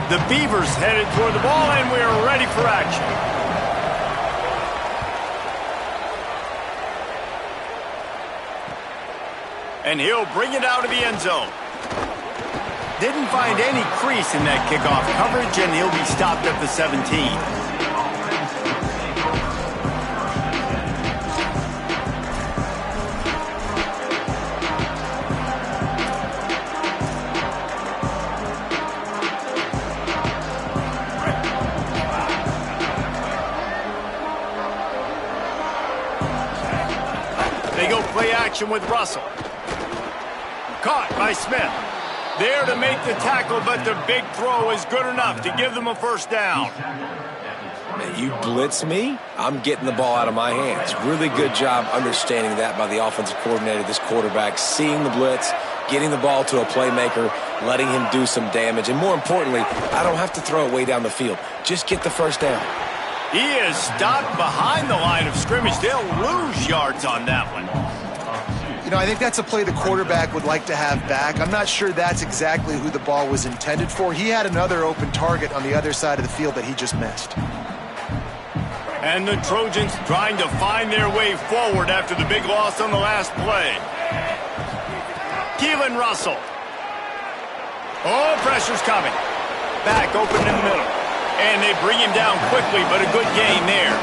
The Beavers headed toward the ball, and we're ready for action. And he'll bring it out of the end zone. Didn't find any crease in that kickoff coverage, and he'll be stopped at the 17. They go play action with Russell. Caught by Smith. There to make the tackle, but the big throw is good enough to give them a first down. You blitz me, I'm getting the ball out of my hands. Really good job understanding that by the offensive coordinator, this quarterback, seeing the blitz, getting the ball to a playmaker, letting him do some damage. And more importantly, I don't have to throw it way down the field. Just get the first down. He is stopped behind the line of scrimmage. They'll lose yards on that one. You know, I think that's a play the quarterback would like to have back. I'm not sure that's exactly who the ball was intended for. He had another open target on the other side of the field that he just missed. And the Trojans trying to find their way forward after the big loss on the last play. Keelan Russell. Oh, pressure's coming. Back open in the middle. And they bring him down quickly, but a good gain there.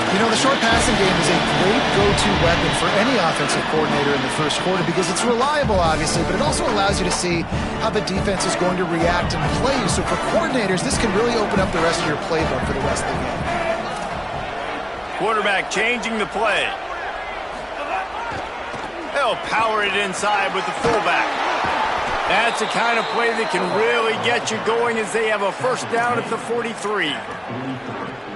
You know, the short passing game is a great go-to weapon for any offensive coordinator in the first quarter because it's reliable, obviously, but it also allows you to see how the defense is going to react and play you. So for coordinators, this can really open up the rest of your playbook for the rest of the game. Quarterback changing the play. They'll power it inside with the fullback. That's the kind of play that can really get you going as they have a first down at the 43.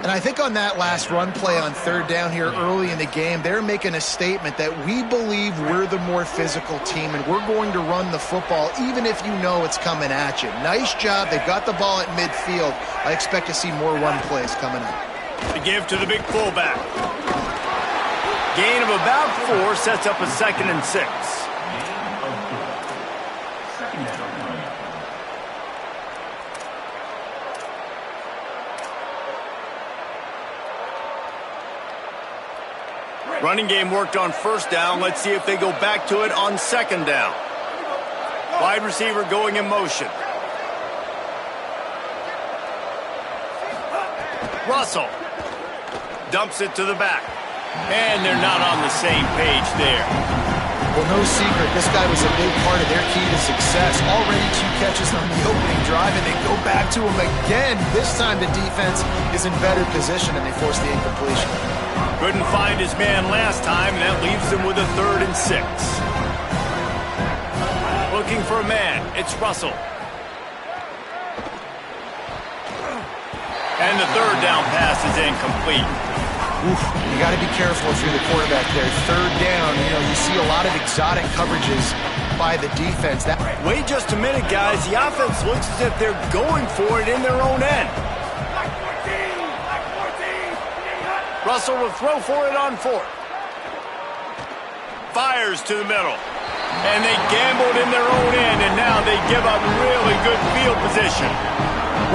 And I think on that last run play on third down here early in the game, they're making a statement that we believe we're the more physical team and we're going to run the football even if you know it's coming at you. Nice job. They've got the ball at midfield. I expect to see more run plays coming up. To give to the big fullback. Gain of about 4 sets up a 2nd and 6. Running game worked on first down. Let's see if they go back to it on second down. Wide receiver going in motion. Russell dumps it to the back. And they're not on the same page there. Well, no secret, this guy was a big part of their key to success. Already 2 catches on the opening drive, and they go back to him again. This time the defense is in better position, and they force the incompletion. Couldn't find his man last time, and that leaves them with a 3rd and 6. Looking for a man. It's Russell. And the 3rd down pass is incomplete. Oof, you got to be careful if you're the quarterback there. 3rd down, you know, you see a lot of exotic coverages by the defense. Wait just a minute, guys. The offense looks as if they're going for it in their own end. Russell will throw for it on 4th. Fires to the middle. And they gambled in their own end, and now they give up really good field position.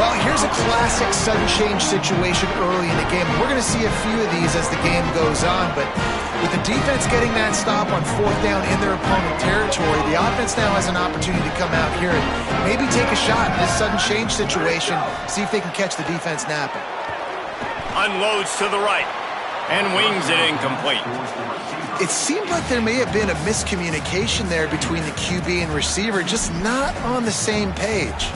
Well, here's a classic sudden change situation early in the game. We're going to see a few of these as the game goes on, but with the defense getting that stop on 4th down in their opponent territory, the offense now has an opportunity to come out here and maybe take a shot in this sudden change situation, see if they can catch the defense napping. Unloads to the right and wings it incomplete. It seemed like there may have been a miscommunication there between the QB and receiver, just not on the same page.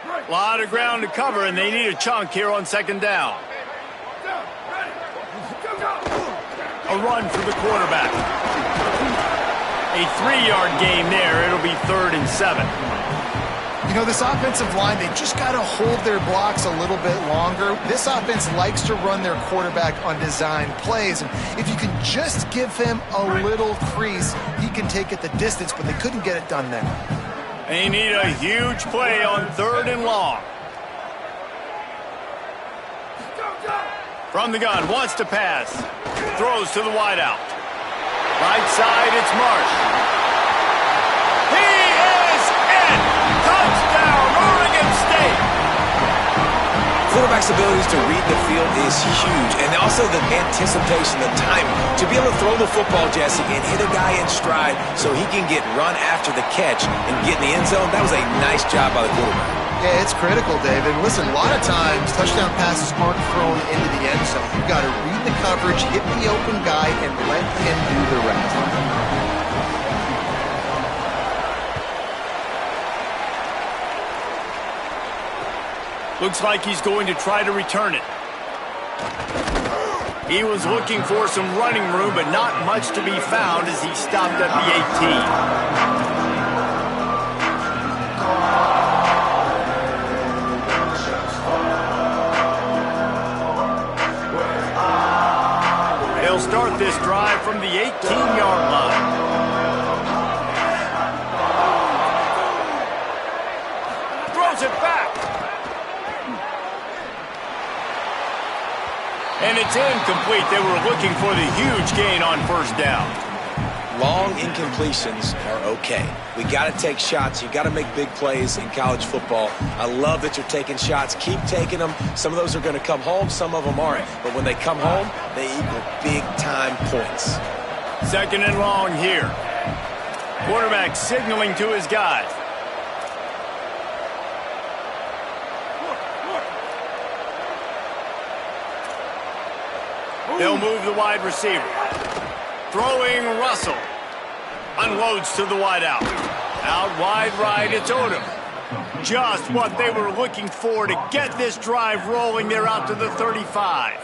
A lot of ground to cover, and they need a chunk here on second down. A run for the quarterback. A 3-yard gain there. It'll be 3rd and 7. You know, this offensive line, they just got to hold their blocks a little bit longer. This offense likes to run their quarterback on design plays. And if you can just give him a little crease, he can take it the distance, but they couldn't get it done there. They need a huge play on 3rd and long. From the gun, wants to pass. Throws to the wideout. Right side, it's Marsh. He is in! Touchdown, Oregon State! Quarterback's abilities to read the field is huge, and also the anticipation, the timing. To be able to throw the football, Jesse, and hit a guy in stride so he can get run after the catch and get in the end zone, that was a nice job by the quarterback. Yeah, it's critical, David. Listen, a lot of times touchdown passes aren't thrown into the end zone. You've got to read the coverage, hit the open guy, and let him do the rest. Looks like he's going to try to return it. He was looking for some running room, but not much to be found as he stopped at the 18. They'll start this drive from the 18-yard line. Throws it back. And it's incomplete. They were looking for the huge gain on first down. Long incompletions are okay. We got to take shots. You got to make big plays in college football. I love that you're taking shots. Keep taking them. Some of those are going to come home. Some of them aren't. But when they come home, they equal big-time points. Second and long here. Quarterback signaling to his guys. They'll move the wide receiver. Throwing Russell. Unloads to the wide out. Out wide right, it's Odom. Just what they were looking for to get this drive rolling. They're out to the 35.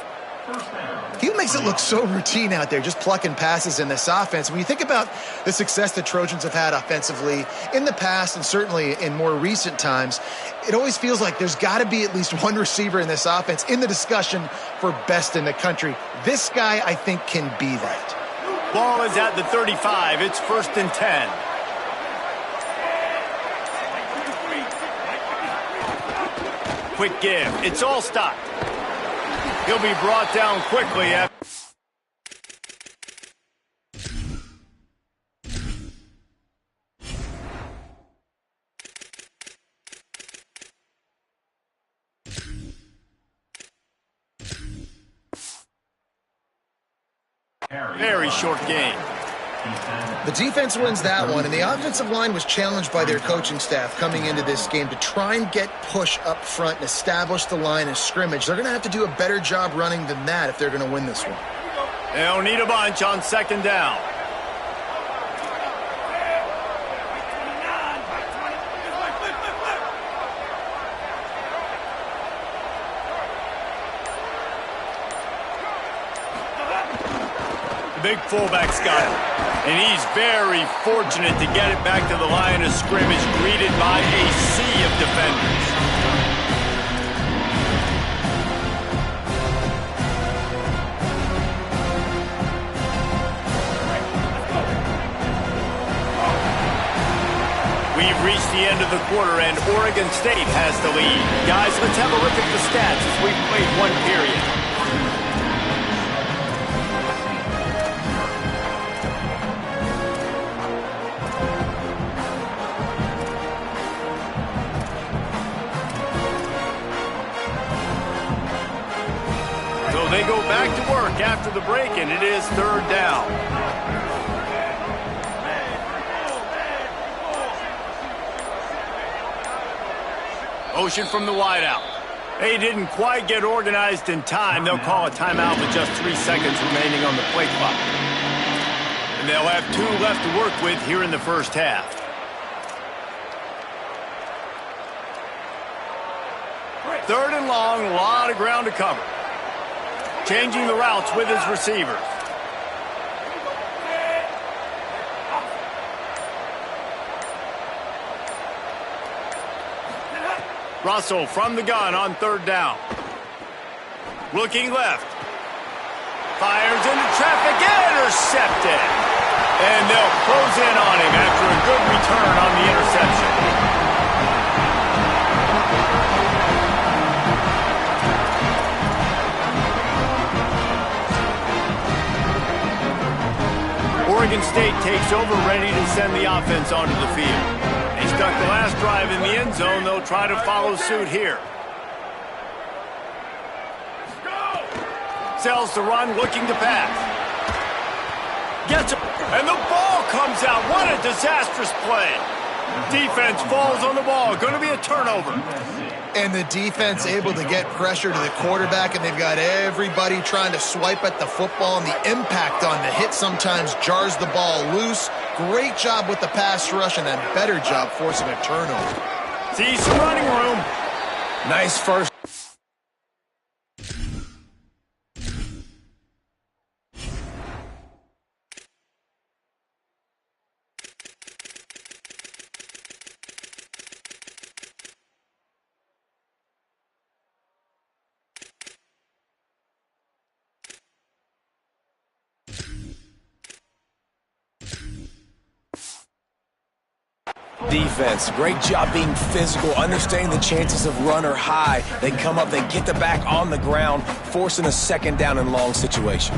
He makes it look so routine out there, just plucking passes in this offense. When you think about the success the Trojans have had offensively in the past and certainly in more recent times, it always feels like there's got to be at least one receiver in this offense in the discussion for best in the country. This guy, I think, can be that. Ball is at the 35. It's 1st and 10. Quick give. It's all stopped. He'll be brought down quickly after. Very short game. The defense wins that one, and the offensive line was challenged by their coaching staff coming into this game to try and get push up front and establish the line of scrimmage. They're going to have to do a better job running than that if they're going to win this one. They'll need a bunch on 2nd down. Big fullback's got it. And he's very fortunate to get it back to the line of scrimmage, greeted by a sea of defenders. We've reached the end of the quarter, and Oregon State has the lead. Guys, let's have a look at the stats as we've played one period. They go back to work after the break, and it is 3rd down. Motion from the wideout. They didn't quite get organized in time. They'll call a timeout with just 3 seconds remaining on the play clock. And they'll have 2 left to work with here in the first half. Third and long, a lot of ground to cover. Changing the routes with his receivers. Russell from the gun on 3rd down. Looking left. Fires into traffic, intercepted. And they'll close in on him after a good return on the interception. Oregon State takes over, ready to send the offense onto the field. They stuck the last drive in the end zone. They'll try to follow suit here. Sells the run, looking to pass. Gets it, and the ball comes out. What a disastrous play. Defense falls on the ball. Going to be a turnover. And the defense able to get pressure to the quarterback, and they've got everybody trying to swipe at the football, and the impact on the hit sometimes jars the ball loose. Great job with the pass rush, and a better job forcing a turnover. See some running room. Nice first. Defense, great job being physical, understanding the chances of run are high. They come up, they get the back on the ground, forcing a second down and long situation.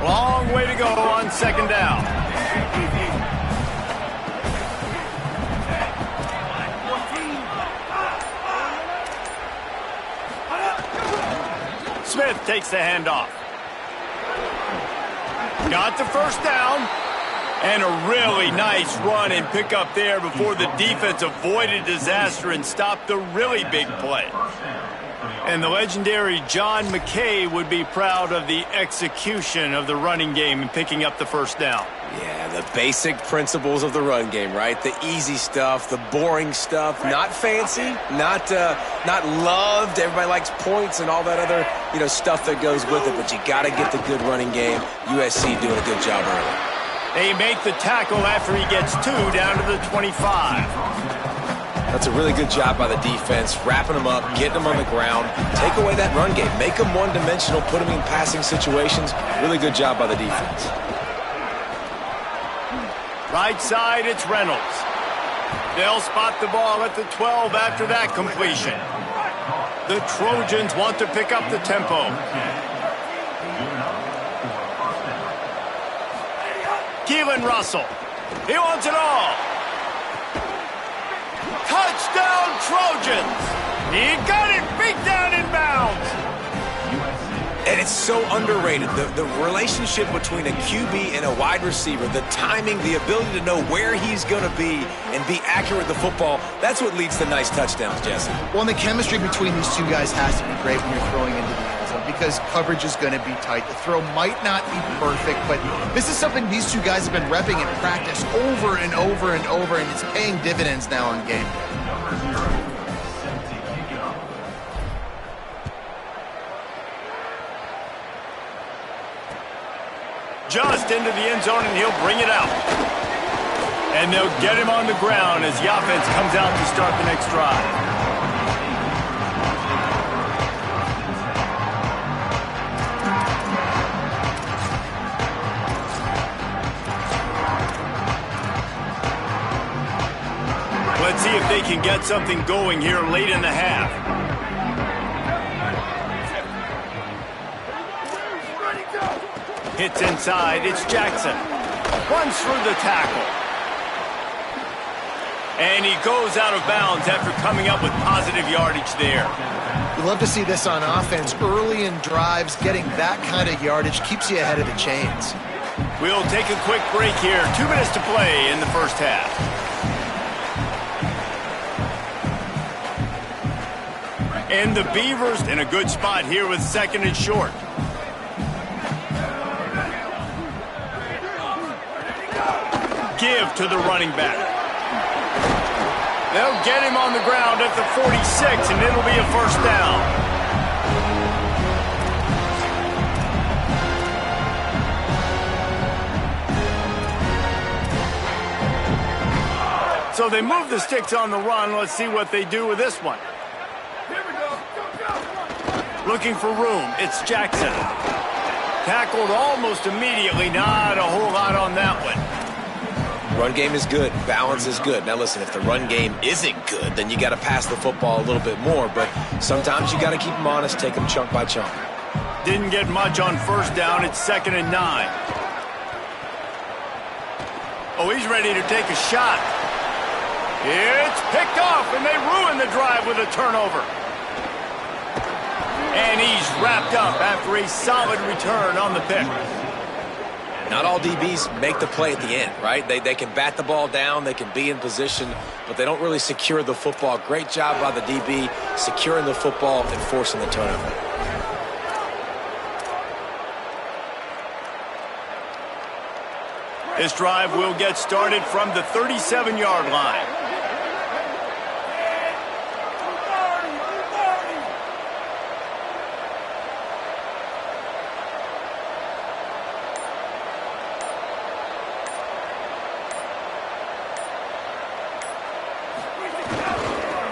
Long way to go on second down. Smith takes the handoff. Got the first down. And a really nice run and pick up there before the defense avoided disaster and stopped the really big play. And the legendary John McKay would be proud of the execution of the running game and picking up the first down. Yeah, the basic principles of the run game, right? The easy stuff, the boring stuff, not fancy, not loved. Everybody likes points and all that other, stuff that goes with it, but you got to get the good running game. USC doing a good job early. They make the tackle after he gets 2 down to the 25. That's a really good job by the defense, wrapping them up, getting them on the ground, take away that run game, make them one-dimensional, put them in passing situations. Really good job by the defense. Right side, it's Reynolds. They'll spot the ball at the 12 after that completion. The Trojans want to pick up the tempo. Keelan Russell. He wants it all. Touchdown, Trojans! He got it, beat down in bounds. And it's so underrated. The relationship between a QB and a wide receiver, the timing, the ability to know where he's going to be and be accurate with the football, that's what leads to nice touchdowns, Jesse. Well, and the chemistry between these two guys has to be great when you're throwing into the end zone because coverage is going to be tight. The throw might not be perfect, but this is something these two guys have been repping in practice over and over and over, and it's paying dividends now on game day. Just into the end zone, and he'll bring it out. And they'll get him on the ground as the offense comes out to start the next drive. Let's see if they can get something going here late in the half. Hits inside, it's Jackson. Runs through the tackle. And he goes out of bounds after coming up with positive yardage there. You love to see this on offense. Early in drives, getting that kind of yardage keeps you ahead of the chains. We'll take a quick break here. 2 minutes to play in the first half. And the Beavers in a good spot here with second and short. Give to the running back. They'll get him on the ground at the 46, and it'll be a first down. So they move the sticks on the run. Let's see what they do with this one. Looking for room. It's Jackson. Tackled almost immediately. Not a whole lot on that one. Run game is good. Balance is good. Now, listen, if the run game isn't good, then you got to pass the football a little bit more. But sometimes you got to keep them honest, take them chunk by chunk. Didn't get much on first down. It's 2nd and 9. Oh, he's ready to take a shot. It's picked off, and they ruin the drive with a turnover. And he's wrapped up after a solid return on the pick. Not all DBs make the play at the end, right? They can bat the ball down, they can be in position, but they don't really secure the football. Great job by the DB securing the football and forcing the turnover. This drive will get started from the 37-yard line.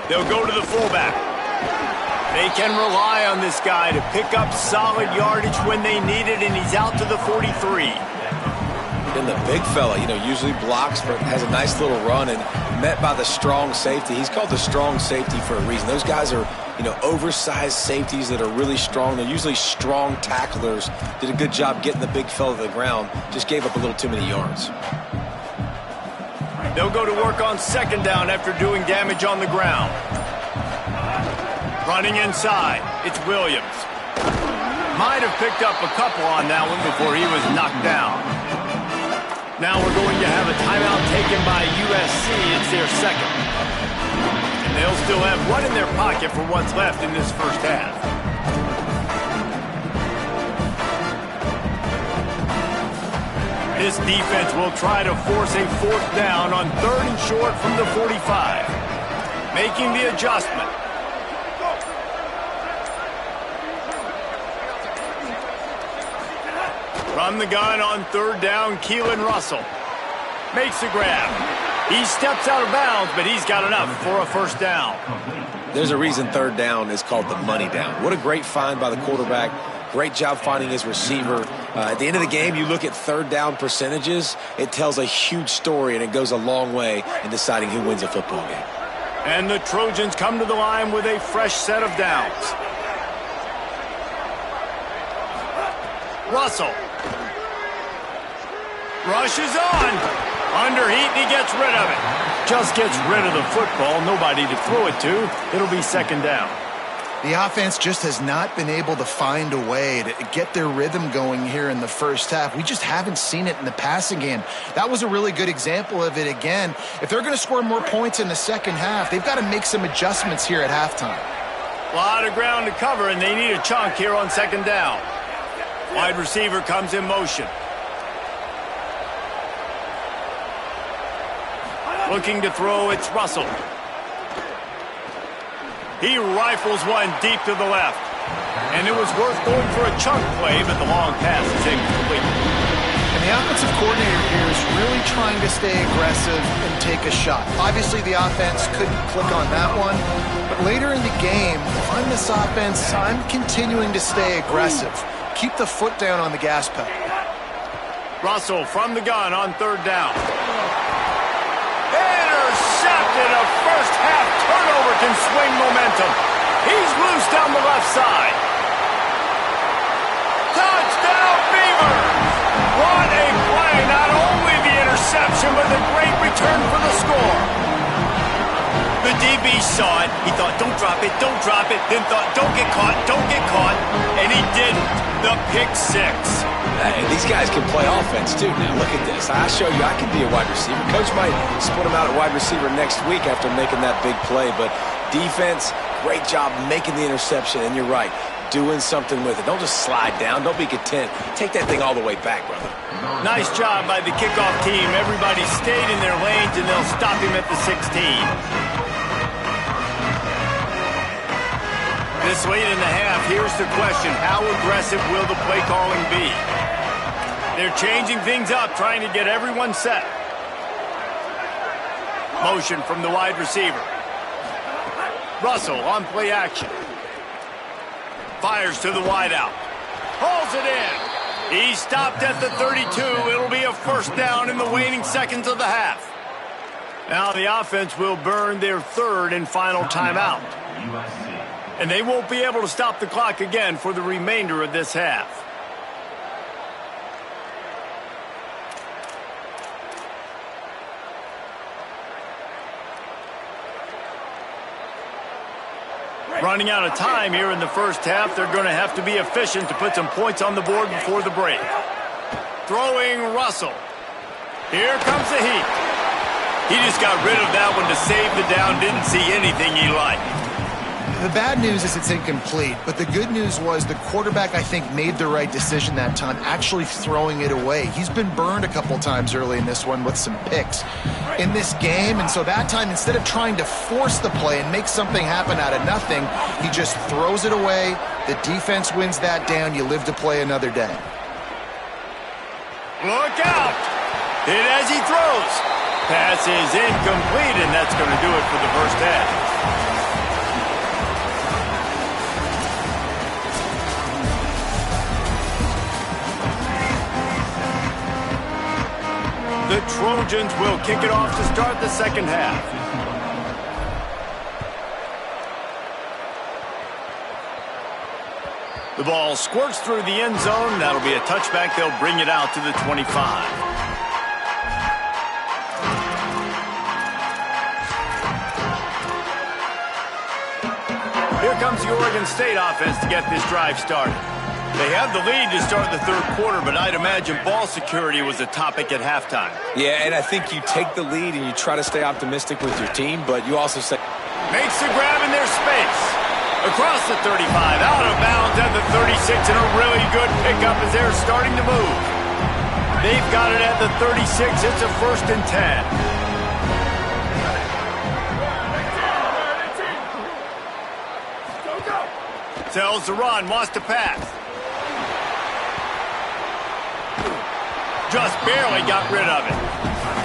They'll go to the fullback. They can rely on this guy to pick up solid yardage when they need it, and he's out to the 43. And the big fella, usually blocks, but has a nice little run, and met by the strong safety. He's called the strong safety for a reason. Those guys are, oversized safeties that are really strong. They're usually strong tacklers. Did a good job getting the big fella to the ground. Just gave up a little too many yards. They'll go to work on 2nd down after doing damage on the ground. Running inside, it's Williams. Might have picked up a couple on that one before he was knocked down. Now we're going to have a timeout taken by USC. It's their 2nd. And they'll still have one in their pocket for what's left in this first half. This defense will try to force a 4th down on 3rd and short from the 45. Making the adjustment. From the gun on 3rd down, Keelan Russell makes the grab. He steps out of bounds, but he's got enough for a 1st down. There's a reason 3rd down is called the money down. What a great find by the quarterback. Great job finding his receiver. At the end of the game, you look at 3rd down percentages. It tells a huge story, and it goes a long way in deciding who wins a football game. And the Trojans come to the line with a fresh set of downs. Russell rushes on. Under heat, and he gets rid of it. Just gets rid of the football. Nobody to throw it to. It'll be 2nd down. The offense just has not been able to find a way to get their rhythm going here in the first half. We just haven't seen it in the passing game. That was a really good example of it again. If they're going to score more points in the second half, they've got to make some adjustments here at halftime. A lot of ground to cover, and they need a chunk here on 2nd down. Wide receiver comes in motion. Looking to throw, it's Russell. He rifles one deep to the left. And it was worth going for a chunk play, but the long pass is incomplete. And the offensive coordinator here is really trying to stay aggressive and take a shot. Obviously, the offense couldn't click on that one. But later in the game, if I'm this offense, I'm continuing to stay aggressive. Keep the foot down on the gas pedal. Russell from the gun on 3rd down. Intercepted. A first half turnover can swing momentum. He's loose down the left side. Touchdown Beavers! What a play. Not only the interception, but the great return for the score. The DB saw it. He thought, don't drop it, don't drop it. Then thought, don't get caught, don't get caught. And he didn't. The pick 6. And these guys can play offense, too. Now, look at this. I show you I can be a wide receiver. Coach might split him out at wide receiver next week after making that big play. But defense, great job making the interception. And you're right, doing something with it. Don't just slide down. Don't be content. Take that thing all the way back, brother. Nice job by the kickoff team. Everybody stayed in their lanes, and they'll stop him at the 16. This late in the half, here's the question. How aggressive will the play calling be? They're changing things up, trying to get everyone set. Motion from the wide receiver. Russell on play action. Fires to the wideout. Hauls it in. He stopped at the 32. It'll be a first down in the waning seconds of the half. Now the offense will burn their third and final timeout. And they won't be able to stop the clock again for the remainder of this half. Running out of time here in the first half. They're going to have to be efficient to put some points on the board before the break. Throwing Russell. Here comes the heat. He just got rid of that one to save the down. Didn't see anything he liked. The bad news is it's incomplete, but the good news was the quarterback, I think, made the right decision that time, actually throwing it away. He's been burned a couple times early in this one with some picks in this game, and so that time, instead of trying to force the play and make something happen out of nothing, he just throws it away. The defense wins that down. You live to play another day. Look out! Hit as he throws. Pass is incomplete, and that's going to do it for the first half. The Trojans will kick it off to start the second half. The ball squirts through the end zone. That'll be a touchback. They'll bring it out to the 25. Here comes the Oregon State offense to get this drive started. They have the lead to start the third quarter, but I'd imagine ball security was a topic at halftime. Yeah, and I think you take the lead and you try to stay optimistic with your team, but you also say... Makes the grab in their space. Across the 35, out of bounds at the 36, and a really good pickup as they're starting to move. They've got it at the 36. It's a 1st and 10. Tells the run, wants to pass. Just barely got rid of it.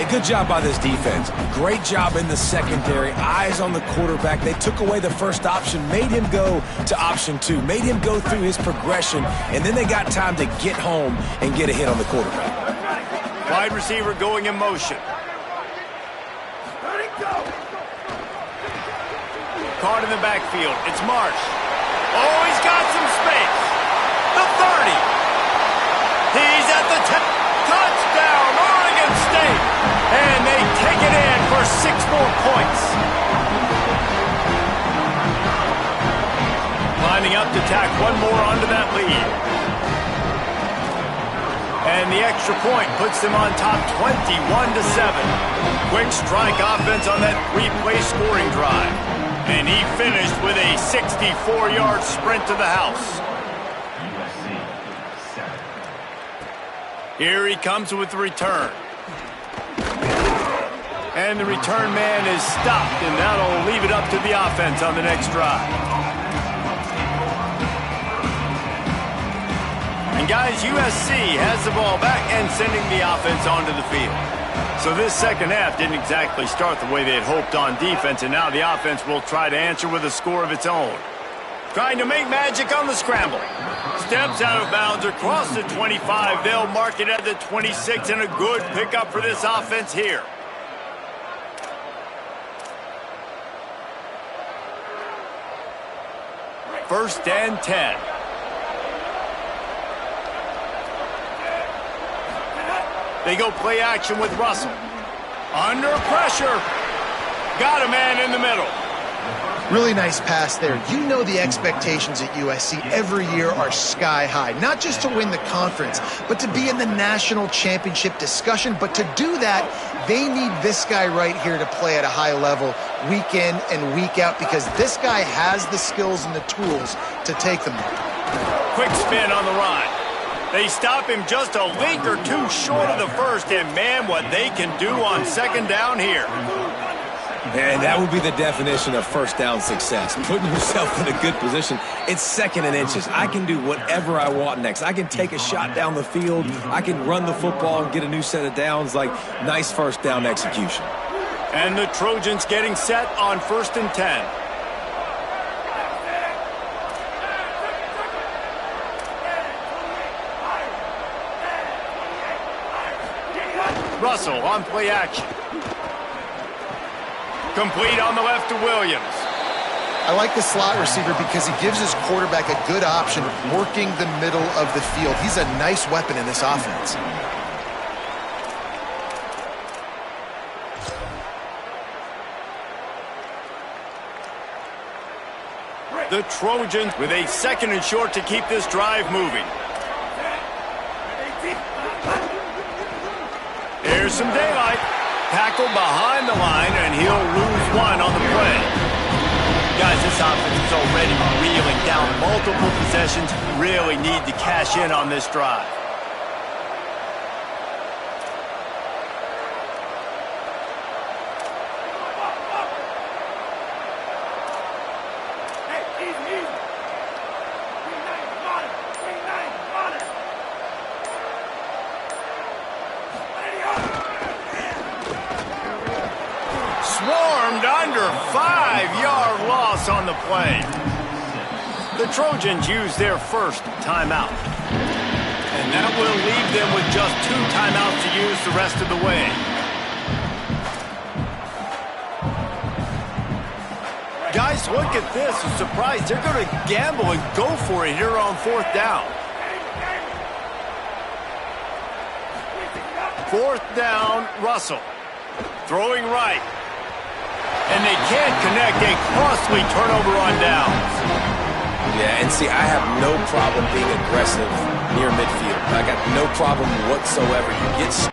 A good job by this defense. Great job in the secondary. Eyes on the quarterback. They took away the first option, made him go to option 2, made him go through his progression, and then they got time to get home and get a hit on the quarterback. Wide receiver going in motion. Caught in the backfield. It's Marsh. Oh, he's got some space. The 30. He's at the 10. Touchdown, Oregon State. And they take it in for 6 more points. Lining up to tack one more onto that lead. And the extra point puts them on top 21-7. Quick strike offense on that 3-play scoring drive. And he finished with a 64-yard sprint to the house. Here he comes with the return. And the return man is stopped, and that'll leave it up to the offense on the next drive. And guys, USC has the ball back and sending the offense onto the field. So this second half didn't exactly start the way they had hoped on defense, and now the offense will try to answer with a score of its own. Trying to make magic on the scramble. Steps out of bounds across the 25. They'll mark it at the 26, and a good pickup for this offense here. First and 10. They go play action with Russell. Under pressure. Got a man in the middle. Really nice pass there. You know the expectations at USC every year are sky high. Not just to win the conference, but to be in the national championship discussion. But to do that, they need this guy right here to play at a high level week in and week out, because this guy has the skills and the tools to take them there. Quick spin on the run. They stop him just a link or two short of the first, and man, what they can do on second down here. And that would be the definition of first down success. Putting yourself in a good position. It's 2nd and inches. I can do whatever I want next. I can take a shot down the field. I can run the football and get a new set of downs. Like, nice first down execution. And the Trojans getting set on 1st and 10. Russell on play action. Complete on the left to Williams. I like the slot receiver because he gives his quarterback a good option working the middle of the field. He's a nice weapon in this offense. The Trojans with a 2nd and short to keep this drive moving. There's some daylight. Tackle behind the line, and he'll lose one on the play. Guys, this offense is already reeling down multiple possessions. Really need to cash in on this drive. Swarmed under, 5-yard loss on the play. The Trojans use their first timeout. And that will leave them with just 2 timeouts to use the rest of the way. Guys, look at this. I'm surprised they're going to gamble and go for it here on 4th down. 4th down, Russell. Throwing right. And they can't connect. A costly turnover on downs. Yeah, and see, I have no problem being aggressive near midfield. I got no problem whatsoever. You get...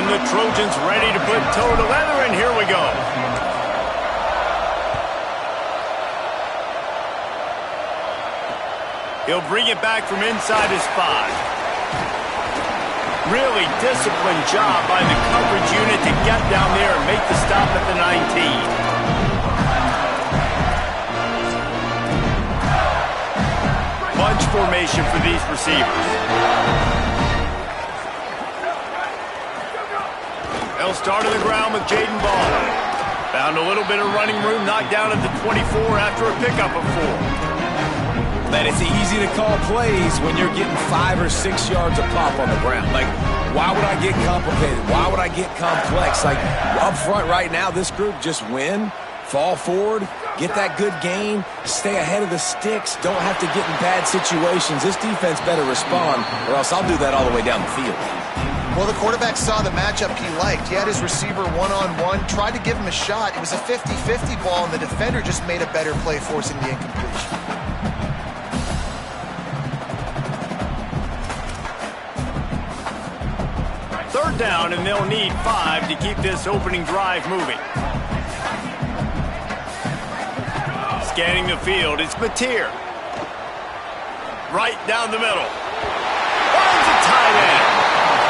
The Trojans ready to put toe to leather, and here we go. He'll bring it back from inside his 5. Really disciplined job by the coverage unit to get down there and make the stop at the 19. Bunch formation for these receivers. They'll start on the ground with Jaden Ball. Found a little bit of running room, knocked down at the 24 after a pickup of 4. Man, it's easy to call plays when you're getting 5 or 6 yards a pop on the ground. Like, why would I get complicated? Why would I get complex? Like, up front right now, this group just win, fall forward, get that good gain, stay ahead of the sticks, don't have to get in bad situations. This defense better respond, or else I'll do that all the way down the field. Well, the quarterback saw the matchup he liked. He had his receiver one-on-one, tried to give him a shot. It was a 50-50 ball, and the defender just made a better play, forcing the incompletion. down, and they'll need 5 to keep this opening drive moving. Scanning the field, it's Mateer. Right down the middle. Finds a tight end.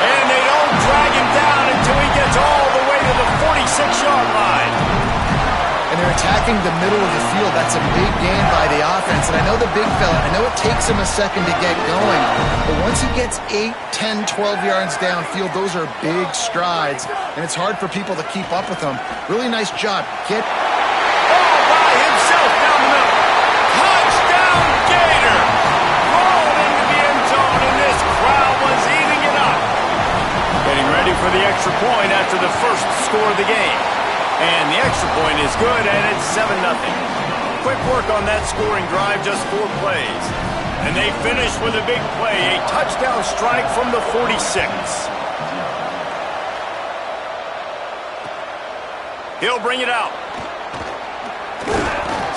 And they don't drag him down until he gets all the way to the 46-yard line. And they're attacking the middle of the field. That's a big gain by the offense. And I know the big fella, I know it takes him a second to get going. But once he gets 8, 10, 12 yards downfield, those are big strides. And it's hard for people to keep up with him. Really nice job. Get all by himself down the middle. Touchdown Gator! Rolled into the end zone, and this crowd was eating it up. Getting ready for the extra point after the first score of the game. And the extra point is good, and it's 7-0. Quick work on that scoring drive, just 4 plays. And they finish with a big play, a touchdown strike from the 46. He'll bring it out.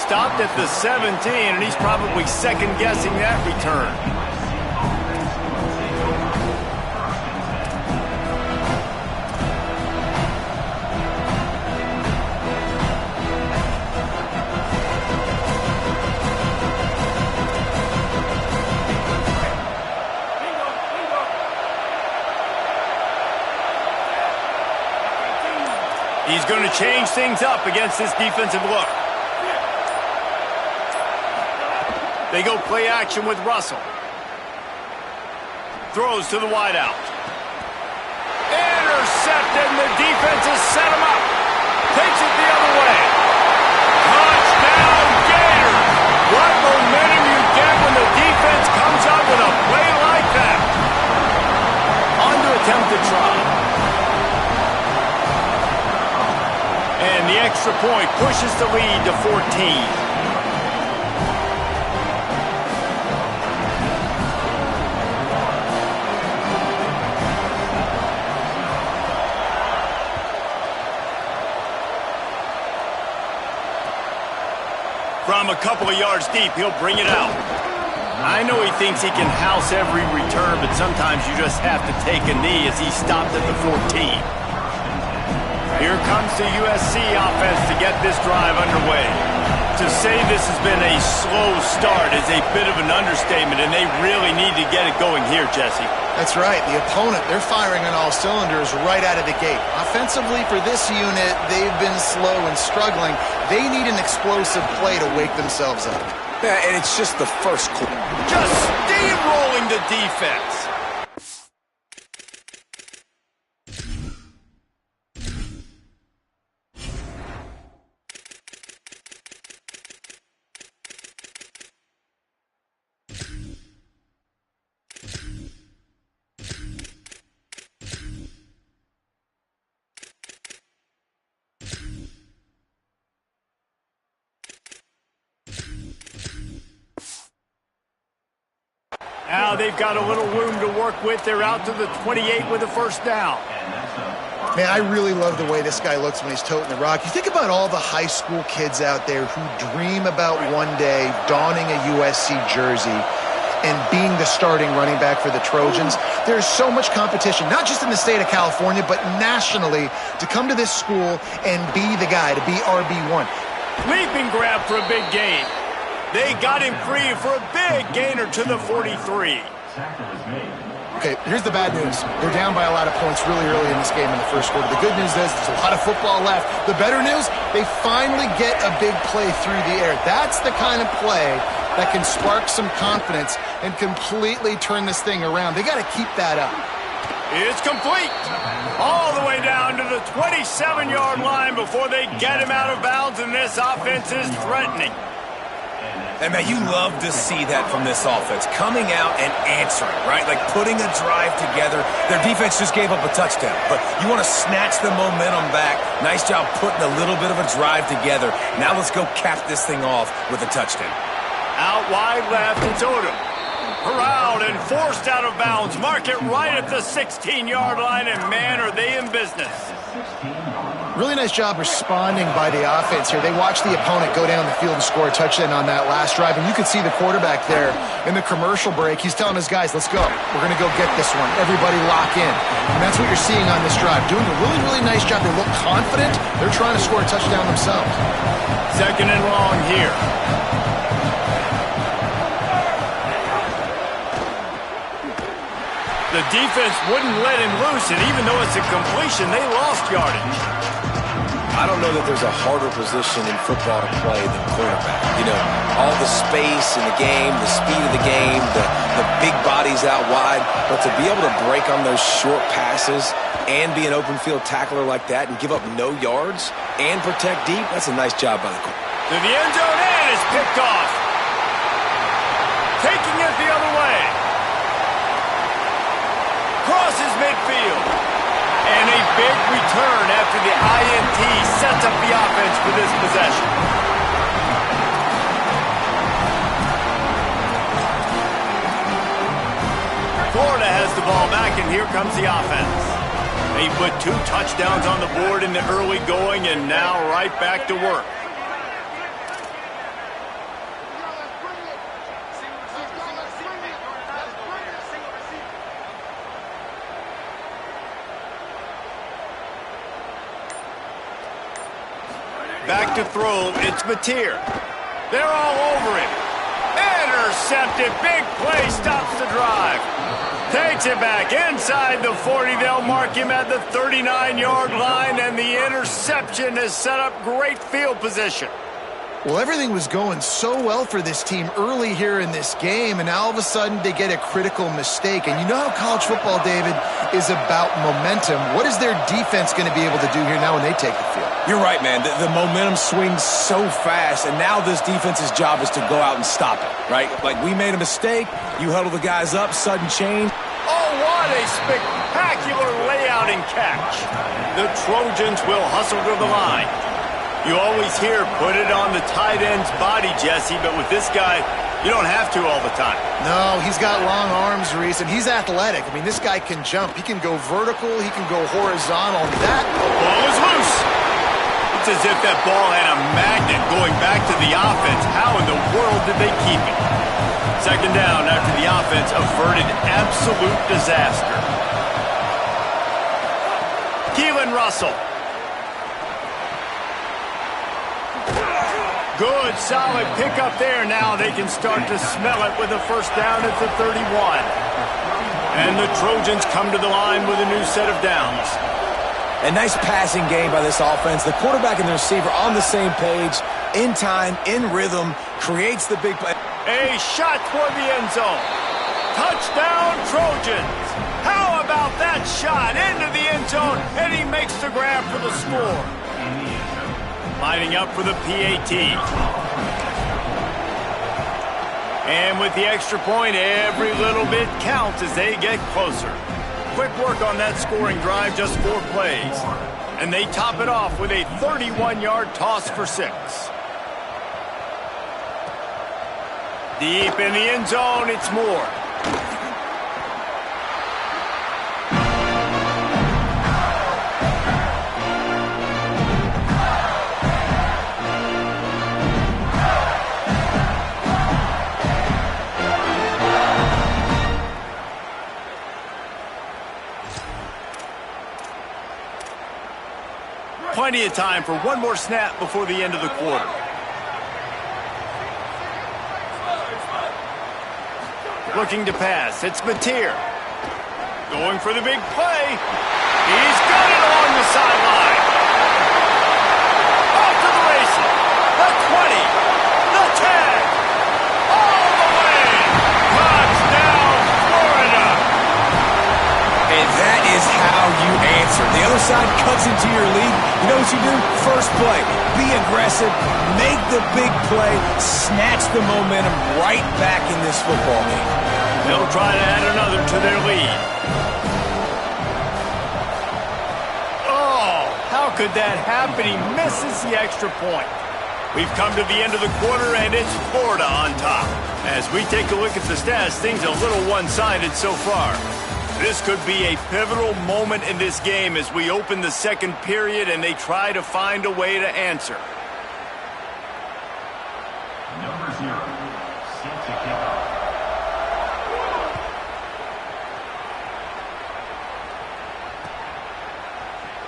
Stopped at the 17, and he's probably second-guessing that return. He's going to change things up against this defensive look. They go play action with Russell. Throws to the wideout. Intercepted, and the defense has set him up. Takes it the other way. Touchdown, Gators! What momentum you get when the defense comes up with a play like that. On to attempt to try. And the extra point pushes the lead to 14. From a couple of yards deep, he'll bring it out. I know he thinks he can house every return, but sometimes you just have to take a knee as he stopped at the 14. Here comes the USC offense to get this drive underway. To say this has been a slow start is a bit of an understatement, and they really need to get it going here, Jesse. That's right. The opponent, they're firing on all cylinders right out of the gate. Offensively, for this unit, they've been slow and struggling. They need an explosive play to wake themselves up. Yeah, and it's just the first quarter. Just steamrolling the defense. Now they've got a little room to work with. They're out to the 28 with a first down. Man, I really love the way this guy looks when he's toting the rock. You think about all the high school kids out there who dream about one day donning a USC jersey and being the starting running back for the Trojans. There's so much competition, not just in the state of California, but nationally, to come to this school and be the guy, to be RB1. Leaping grab for a big gain. They got him free for a big gainer to the 43. Okay, here's the bad news. They're down by a lot of points really early in this game in the first quarter. The good news is there's a lot of football left. The better news, they finally get a big play through the air. That's the kind of play that can spark some confidence and completely turn this thing around. They got to keep that up. It's complete. All the way down to the 27-yard line before they get him out of bounds, and this offense is threatening. And, man, you love to see that from this offense, coming out and answering, right? Like putting a drive together. Their defense just gave up a touchdown, but you want to snatch the momentum back. Nice job putting a little bit of a drive together. Now let's go cap this thing off with a touchdown. Out wide left, it's Odom. Corralled and forced out of bounds. Mark it right at the 16-yard line, and, man, are they in business. Really nice job responding by the offense here. They watched the opponent go down the field and score a touchdown on that last drive, and you could see the quarterback there in the commercial break. He's telling his guys, let's go. We're going to go get this one. Everybody lock in. And that's what you're seeing on this drive. Doing a really, really nice job. They look confident. They're trying to score a touchdown themselves. 2nd and long here. The defense wouldn't let him loose, and even though it's a completion, they lost yardage. I don't know that there's a harder position in football to play than quarterback. You know, all the space in the game, the speed of the game, the big bodies out wide. But to be able to break on those short passes and be an open field tackler like that and give up no yards and protect deep, that's a nice job by the quarterback. To the end zone, and it's picked off. Taking it the other way. Crosses midfield. And a big return after the INT sets up the offense for this possession. Florida has the ball back, and here comes the offense. They put 2 touchdowns on the board in the early going, and now right back to work. Back to throw, it's Mateer. They're all over it. Intercepted, big play, stops the drive. Takes it back inside the 40. They'll mark him at the 39-yard line, and the interception has set up great field position. Well, everything was going so well for this team early here in this game, and now all of a sudden they get a critical mistake. And you know how college football, David, is about momentum. What is their defense going to be able to do here now when they take the field? You're right, man. The momentum swings so fast, and now this defense's job is to go out and stop it, right? Like, we made a mistake, you huddle the guys up, sudden change. Oh, what a spectacular layout and catch. The Trojans will hustle to the line. You always hear, put it on the tight end's body, Jesse, but with this guy, you don't have to all the time. No, he's got long arms, Reese, and he's athletic. I mean, this guy can jump. He can go vertical. He can go horizontal. That ball is loose. It's as if that ball had a magnet going back to the offense. How in the world did they keep it? 2nd down after the offense averted absolute disaster. Keelan Russell. Good, solid pickup there. Now they can start to smell it with a 1st down at the 31. And the Trojans come to the line with a new set of downs. A nice passing game by this offense. The quarterback and the receiver on the same page, in time, in rhythm, creates the big play. A shot toward the end zone. Touchdown, Trojans. How about that shot into the end zone? And he makes the grab for the score. Lining up for the PAT. And with the extra point, every little bit counts as they get closer. Quick work on that scoring drive, just 4 plays. And they top it off with a 31-yard toss for 6. Deep in the end zone, it's Moore. Plenty of time for one more snap before the end of the quarter. Looking to pass, it's Mateer. Going for the big play. He's got it along the sideline. Off to the races. The 20. The 10. All the way. Touchdown, Florida. And that is how you answer. The other side cuts into your lead. You know what you do? First play, be aggressive, make the big play, snatch the momentum right back in this football game. They'll try to add another to their lead. Oh, how could that happen? He misses the extra point. We've come to the end of the quarter, and it's Florida on top. As we take a look at the stats, things are a little one-sided so far. This could be a pivotal moment in this game as we open the second period and they try to find a way to answer. Number 0, set to kick off.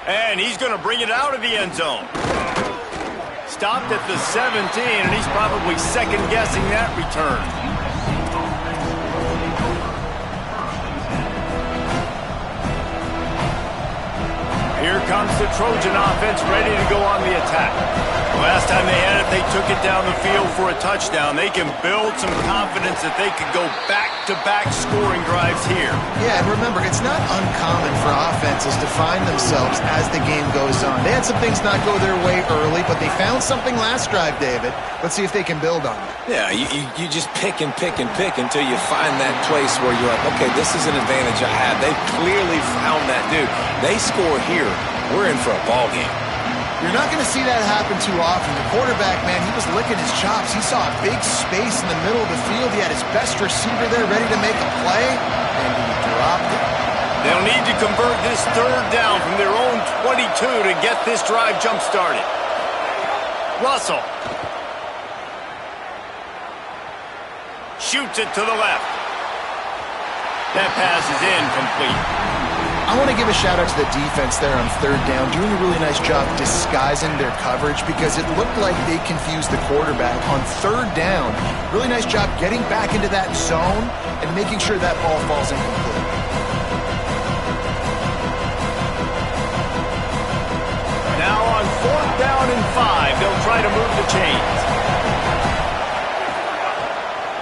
And he's going to bring it out of the end zone. Stopped at the 17, and he's probably second-guessing that return. Here comes the Trojan offense ready to go on the attack. Last time they had it, they took it down the field for a touchdown. They can build some confidence that they could go back-to-back scoring drives here. Yeah, and remember, it's not uncommon for offenses to find themselves as the game goes on. They had some things not go their way early, but they found something last drive, David. Let's see if they can build on it. Yeah, you just pick and pick and pick until you find that place where you're like, okay, this is an advantage I have. They clearly found that dude. They score here, we're in for a ball game. You're not going to see that happen too often. The quarterback, man, he was licking his chops. He saw a big space in the middle of the field. He had his best receiver there ready to make a play, and he dropped it. They'll need to convert this third down from their own 22 to get this drive jump-started. Russell. Shoots it to the left. That pass is incomplete. I want to give a shout-out to the defense there on third down, doing a really nice job disguising their coverage because it looked like they confused the quarterback on third down. Really nice job getting back into that zone and making sure that ball falls incomplete. Now on fourth down and 5, they'll try to move the chains.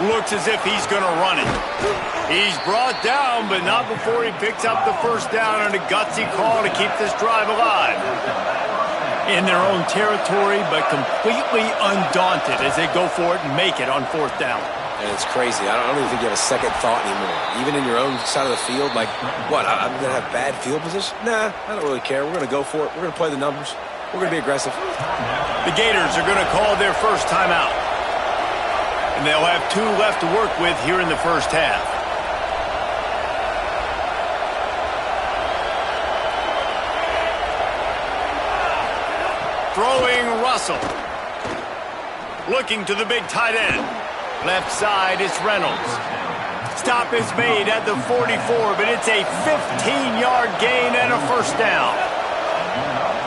Looks as if he's going to run it. He's brought down, but not before he picks up the first down on a gutsy call to keep this drive alive. In their own territory, but completely undaunted as they go for it and make it on fourth down. And it's crazy. I don't even think you have a second thought anymore. Even in your own side of the field, like, what, I'm going to have bad field position? Nah, I don't really care. We're going to go for it. We're going to play the numbers. We're going to be aggressive. The Gators are going to call their first timeout. And they'll have 2 left to work with here in the first half. Throwing Russell. Looking to the big tight end. Left side is Reynolds. Stop is made at the 44, but it's a 15-yard gain and a first down.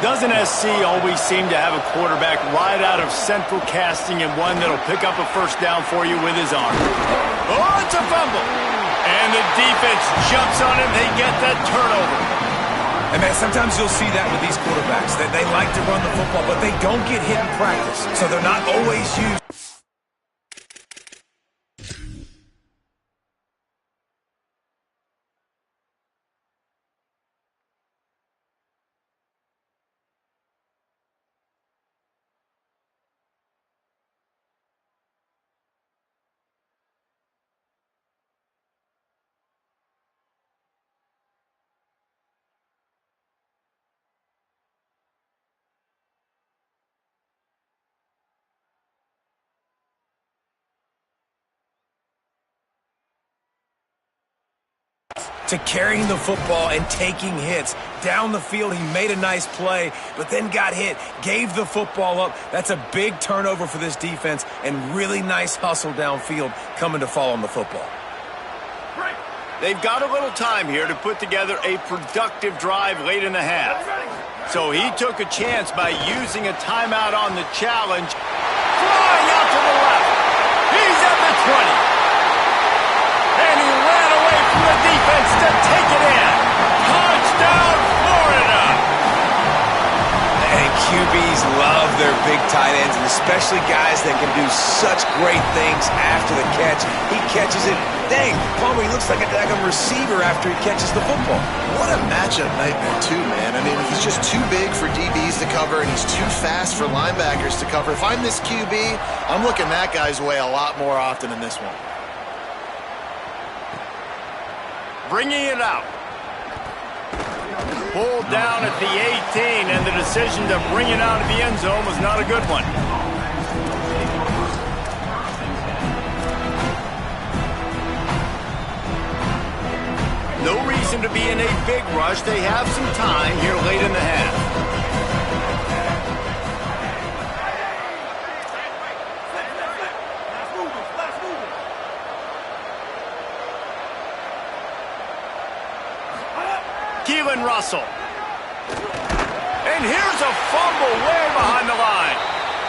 Doesn't SC always seem to have a quarterback right out of central casting and one that'll pick up a first down for you with his arm? Oh, it's a fumble. And the defense jumps on him. They get that turnover. And, man, sometimes you'll see that with these quarterbacks. That they like to run the football, but they don't get hit in practice. So they're not always used. To carrying the football and taking hits. Down the field, he made a nice play, but then got hit, gave the football up. That's a big turnover for this defense, and really nice hustle downfield coming to fall on the football. They've got a little time here to put together a productive drive late in the half. So he took a chance by using a timeout on the challenge. Flying out to the left. He's at the 20. And he ran away from the defense to take it in. Touchdown, Florida! And QBs love their big tight ends, and especially guys that can do such great things after the catch. He catches it. Dang, Palmer, he looks like a receiver after he catches the football. What a matchup nightmare, too, man. I mean, he's just too big for DBs to cover, and he's too fast for linebackers to cover. If I'm this QB, I'm looking that guy's way a lot more often than this one. Bringing it out. Pulled down at the 18, and the decision to bring it out of the end zone was not a good one. No reason seem to be in a big rush. They have some time here late in the half. Russell. And here's a fumble way behind the line.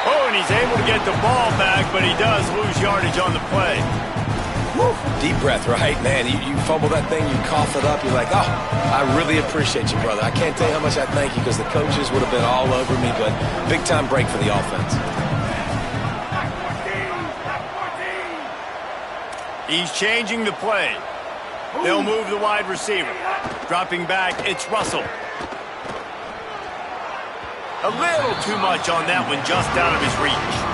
Oh, and he's able to get the ball back, but he does lose yardage on the play. Woo. Deep breath, right? Man, you fumble that thing, you cough it up, you're like, oh, I really appreciate you, brother. I can't tell you how much I thank you because the coaches would have been all over me, but big-time break for the offense. He's changing the play. They'll move the wide receiver. Dropping back, it's Russell. A little too much on that one, just out of his reach.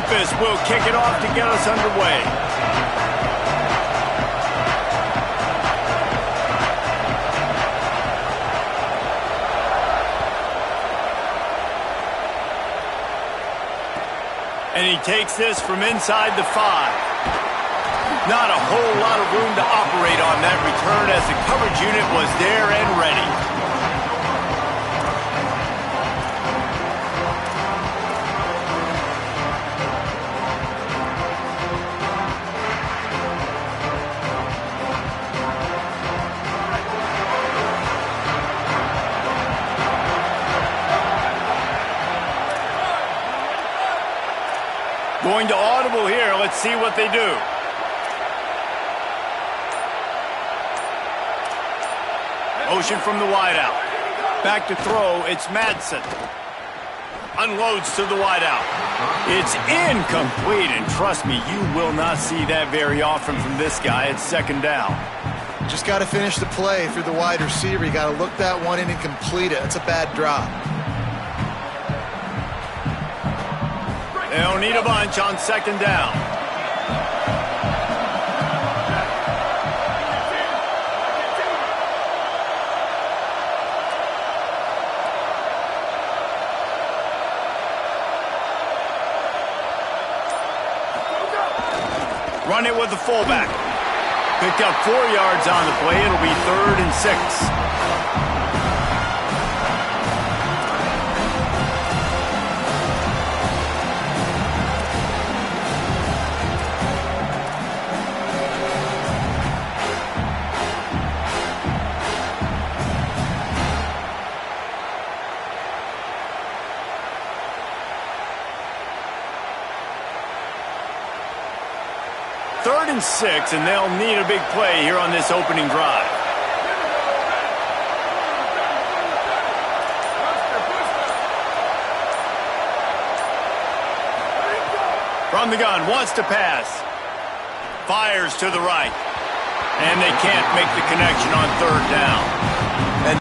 Memphis will kick it off to get us underway. And he takes this from inside the 5. Not a whole lot of room to operate on that return as the coverage unit was there and ready. Going to audible here. Let's see what they do. Motion from the wideout. Back to throw. It's Madsen. Unloads to the wideout. It's incomplete, and trust me, you will not see that very often from this guy. It's second down. Just got to finish the play through the wide receiver. You got to look that one in and complete it. That's a bad drop. They'll need a bunch on second down. Run it with the fullback. Picked up 4 yards on the play. It'll be 3rd and 6. Third and 6, and they'll need a big play here on this opening drive. From the gun, wants to pass. Fires to the right. And they can't make the connection on third down. And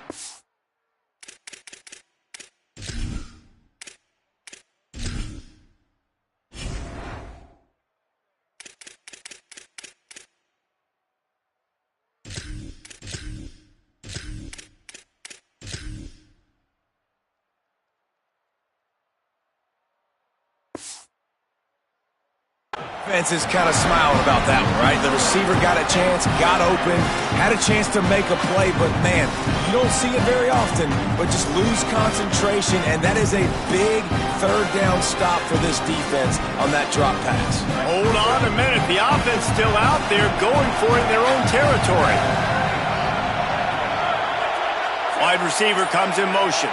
defense is kind of smiling about that one, right? The receiver got a chance, got open, had a chance to make a play, but man, you don't see it very often, but just lose concentration, and that is a big third down stop for this defense on that drop pass. Hold on a minute. The offense still out there going for it in their own territory. Wide receiver comes in motion.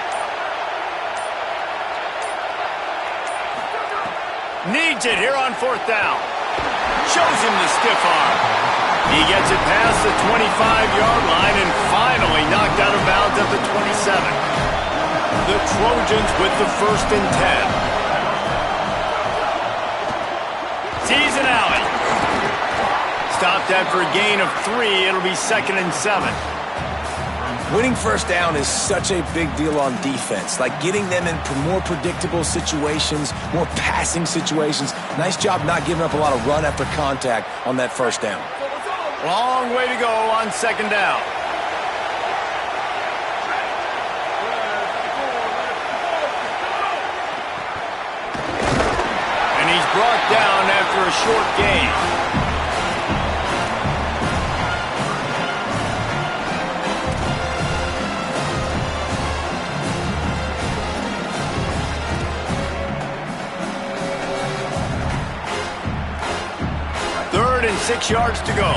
Needs it here on 4th down. Shows him the stiff arm. He gets it past the 25-yard line and finally knocked out of bounds at the 27. The Trojans with the 1st and 10. Sees an alley. Stopped that for a gain of 3. It'll be 2nd and 7. Winning first down is such a big deal on defense, like getting them in more predictable situations, more passing situations. Nice job not giving up a lot of run after contact on that first down. Long way to go on second down. And he's brought down after a short gain. Third and 6 yards to go.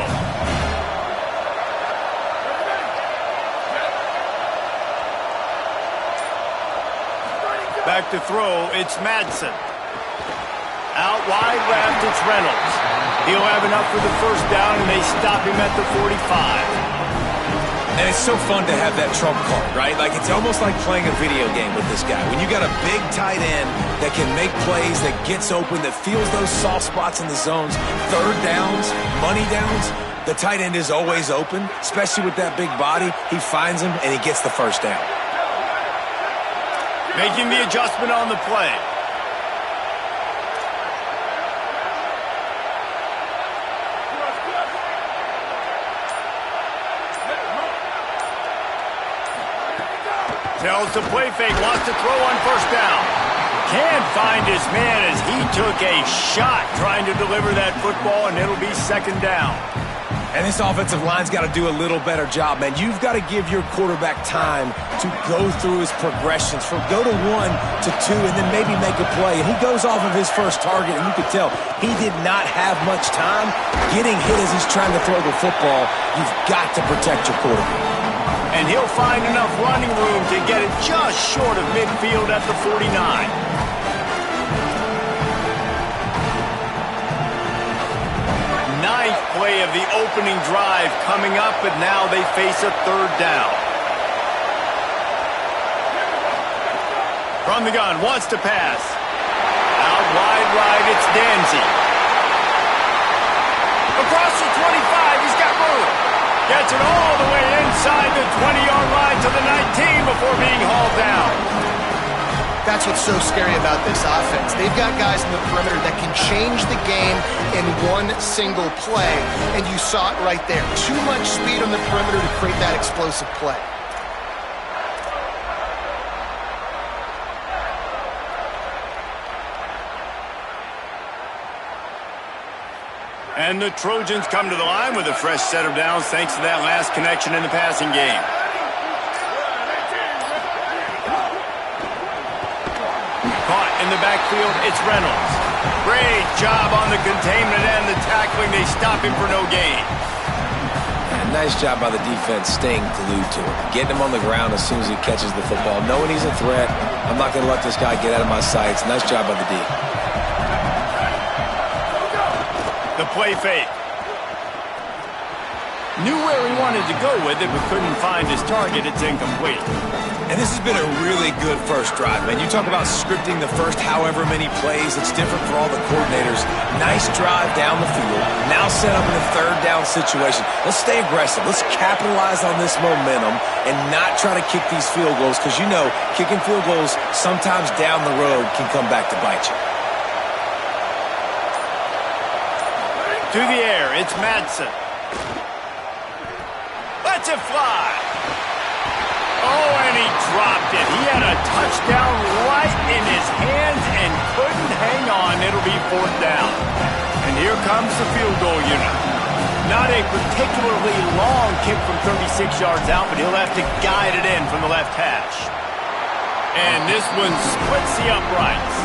Back to throw, it's Madsen. Out wide left, it's Reynolds. He'll have enough for the first down, and they stop him at the 45. And it's so fun to have that trump card, right? Like, it's almost like playing a video game with this guy. When you got a big tight end that can make plays, that gets open, that feels those soft spots in the zones, third downs, money downs, the tight end is always open, especially with that big body. He finds him, and he gets the first down. Making the adjustment on the play. Tells the play fake, wants to throw on first down. Can't find his man as he took a shot trying to deliver that football, and it'll be second down. And this offensive line's got to do a little better job, man. You've got to give your quarterback time to go through his progressions, from go to 1 to 2, and then maybe make a play. And he goes off of his first target, and you could tell he did not have much time getting hit as he's trying to throw the football. You've got to protect your quarterback. And he'll find enough running room to get it just short of midfield at the 49. Ninth play of the opening drive coming up, but now they face a third down. From the gun, wants to pass. Out wide right, it's Danzy. Across the 25, he's got room. Gets it all the way inside the 20-yard line to the 19 before being hauled down. That's what's so scary about this offense. They've got guys in the perimeter that can change the game in one single play, and you saw it right there. Too much speed on the perimeter to create that explosive play. And the Trojans come to the line with a fresh set of downs thanks to that last connection in the passing game. Caught in the backfield, it's Reynolds. Great job on the containment and the tackling. They stop him for no gain. And nice job by the defense staying glued to him. Getting him on the ground as soon as he catches the football. Knowing he's a threat. I'm not going to let this guy get out of my sights. Nice job by the D. The play fake. Knew where he wanted to go with it, but couldn't find his target. It's incomplete. And this has been a really good first drive, man. You talk about scripting the first however many plays. It's different for all the coordinators. Nice drive down the field. Now set up in a third down situation. Let's stay aggressive. Let's capitalize on this momentum and not try to kick these field goals, because you know kicking field goals sometimes down the road can come back to bite you. To the air, it's Madsen. Lets it fly. Oh, and he dropped it. He had a touchdown right in his hands and couldn't hang on. It'll be fourth down. And here comes the field goal unit. Not a particularly long kick from 36 yards out, but he'll have to guide it in from the left hash. And this one splits the uprights.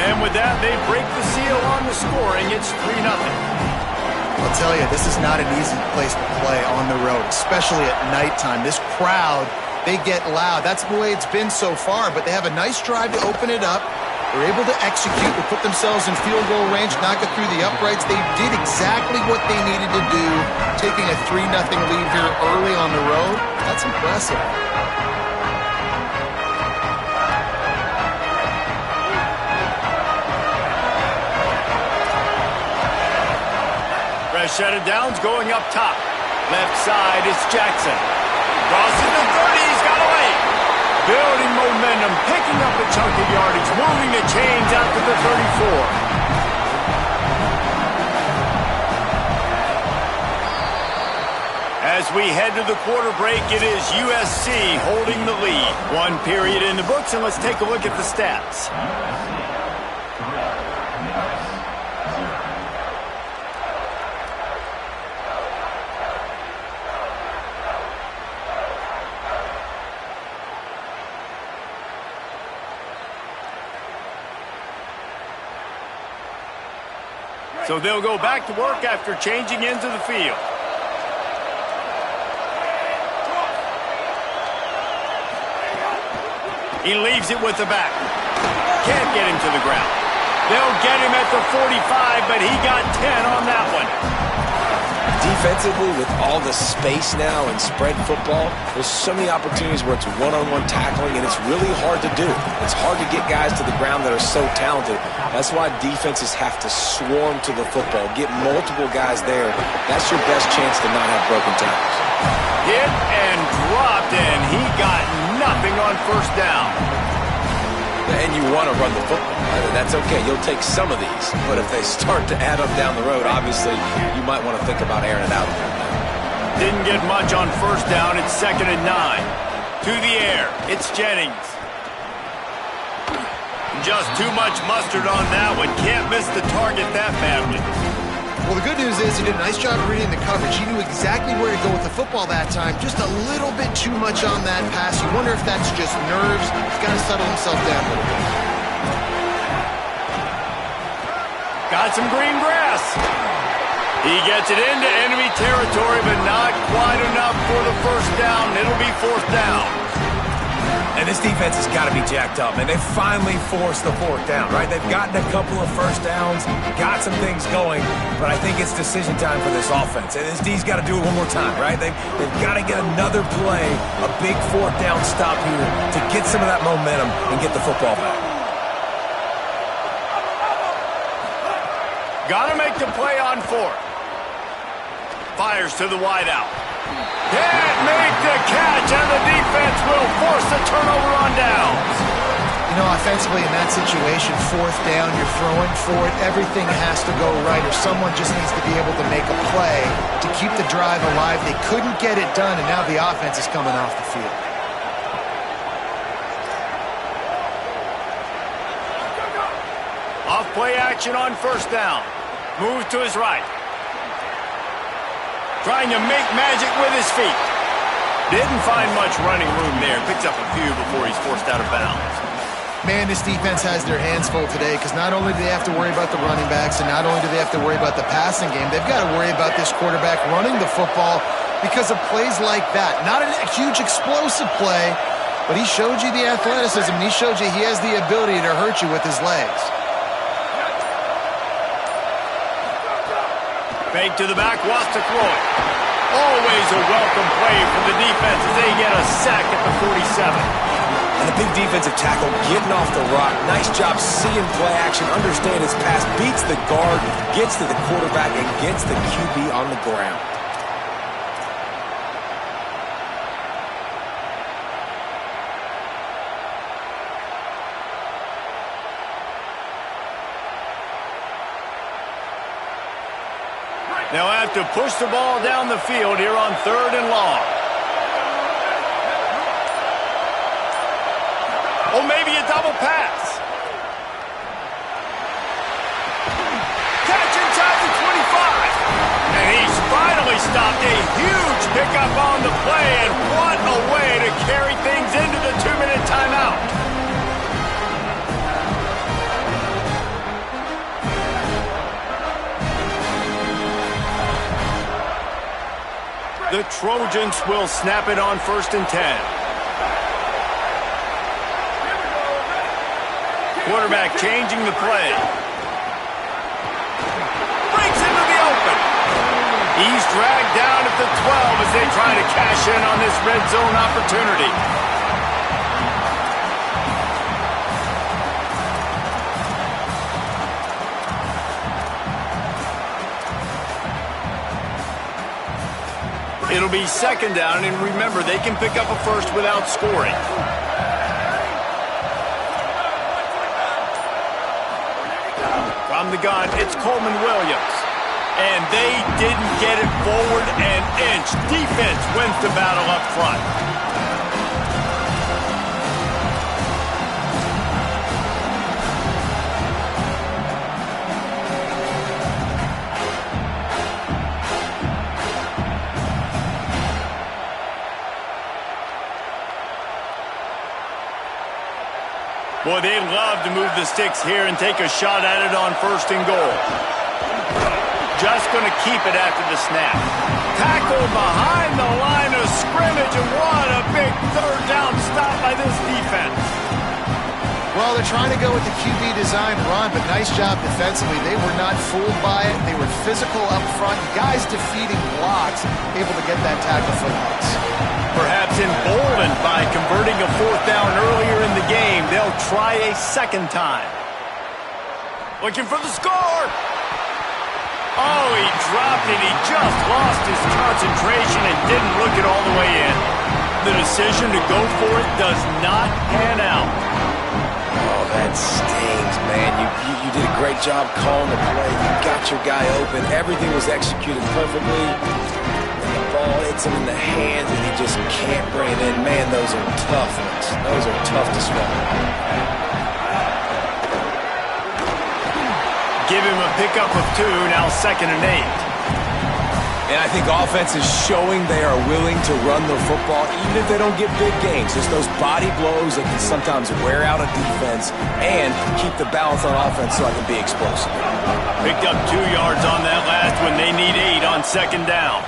And with that, they break the seal on the scoring. It's 3-0. I'll tell you, this is not an easy place to play on the road, especially at nighttime. This crowd, they get loud. That's the way it's been so far, but they have a nice drive to open it up. They're able to execute, to put themselves in field goal range, knock it through the uprights. They did exactly what they needed to do, taking a 3-0 lead here early on the road. That's impressive. Set of downs going up top. Left side, it's Jackson. Crosses the 30, he's got away. Building momentum, picking up a chunk of yardage, moving the chains out to the 34. As we head to the quarter break, it is USC holding the lead. One period in the books, and let's take a look at the stats. So they'll go back to work after changing into the field. He leaves it with the back. Can't get him to the ground. They'll get him at the 45, but he got 10 on that one. Defensively, with all the space now and spread football, there's so many opportunities where it's one-on-one tackling, and it's really hard to do. It's hard to get guys to the ground that are so talented. That's why defenses have to swarm to the football, get multiple guys there. That's your best chance to not have broken tackles. Hit and dropped, and he got nothing on first down. And you want to run the football. That's okay. You'll take some of these. But if they start to add up down the road, obviously, you might want to think about airing it out a little bit. Didn't get much on first down. It's 2nd and 9. To the air. It's Jennings. Just too much mustard on that one. Can't miss the target that badly. Well, the good news is he did a nice job reading the coverage. He knew exactly where to go with the football that time. Just a little bit too much on that pass. You wonder if that's just nerves. He's got to settle himself down a little bit. Got some green grass. He gets it into enemy territory, but not quite enough for the first down. It'll be fourth down. And this defense has got to be jacked up, and they've finally forced the fourth down, right? They've gotten a couple of first downs, got some things going, but I think it's decision time for this offense. And this D's got to do it one more time, right? They've got to get another play, a big fourth down stop here to get some of that momentum and get the football back. Got to make the play on fourth. Fires to the wideout. Can't make the catch, and the defense will force a turnover on downs. You know, offensively in that situation, fourth down, you're throwing for it. Everything has to go right, or someone just needs to be able to make a play to keep the drive alive. They couldn't get it done, and now the offense is coming off the field. Off play action on first down. Move to his right. Trying to make magic with his feet. Didn't find much running room there. Picks up a few before he's forced out of bounds. Man, this defense has their hands full today because not only do they have to worry about the running backs and not only do they have to worry about the passing game, they've got to worry about this quarterback running the football because of plays like that. Not a huge explosive play, but he showed you the athleticism and he showed you he has the ability to hurt you with his legs. Fake to the back, wants to throw it. Always a welcome play from the defense as they get a sack at the 47. And a big defensive tackle getting off the rock. Nice job seeing play action, understand his pass, beats the guard, gets to the quarterback, and gets the QB on the ground. They'll have to push the ball down the field here on third and long. Or maybe a double pass. Catch inside the 25. And he's finally stopped. A huge pickup on the play, and what a way to carry things into the 2-minute timeout. The Trojans will snap it on 1st and 10. Quarterback changing the play. Breaks into the open. He's dragged down at the 12 as they try to cash in on this red zone opportunity. It'll be 2nd down, and remember, they can pick up a first without scoring. From the gun, it's Coleman Williams. And they didn't get it forward an inch. Defense wins the battle up front. Boy, they'd love to move the sticks here and take a shot at it on 1st and goal. Just going to keep it after the snap. Tackled behind the line of scrimmage, and what a big 3rd down stop by this defense. Well, they're trying to go with the QB design run, but nice job defensively. They were not fooled by it. They were physical up front. Guys defeating blocks, able to get that tackle for loss. Perhaps emboldened by converting a 4th down earlier in the game, they'll try a 2nd time. Looking for the score. Oh, he dropped it. He just lost his concentration and didn't look it all the way in. The decision to go for it does not pan out. Oh, that stings, man. You did a great job calling the play. You got your guy open. Everything was executed perfectly. And the ball ball, hits him in the hands, and he just can't bring it in. Man, those are tough ones. Those are tough to swallow. Give him a pickup of 2, now 2nd and 8. And I think offense is showing they are willing to run the football, even if they don't get big gains. Just those body blows that can sometimes wear out a defense and keep the balance on offense so I can be explosive. Picked up 2 yards on that last one. They need 8 on 2nd down.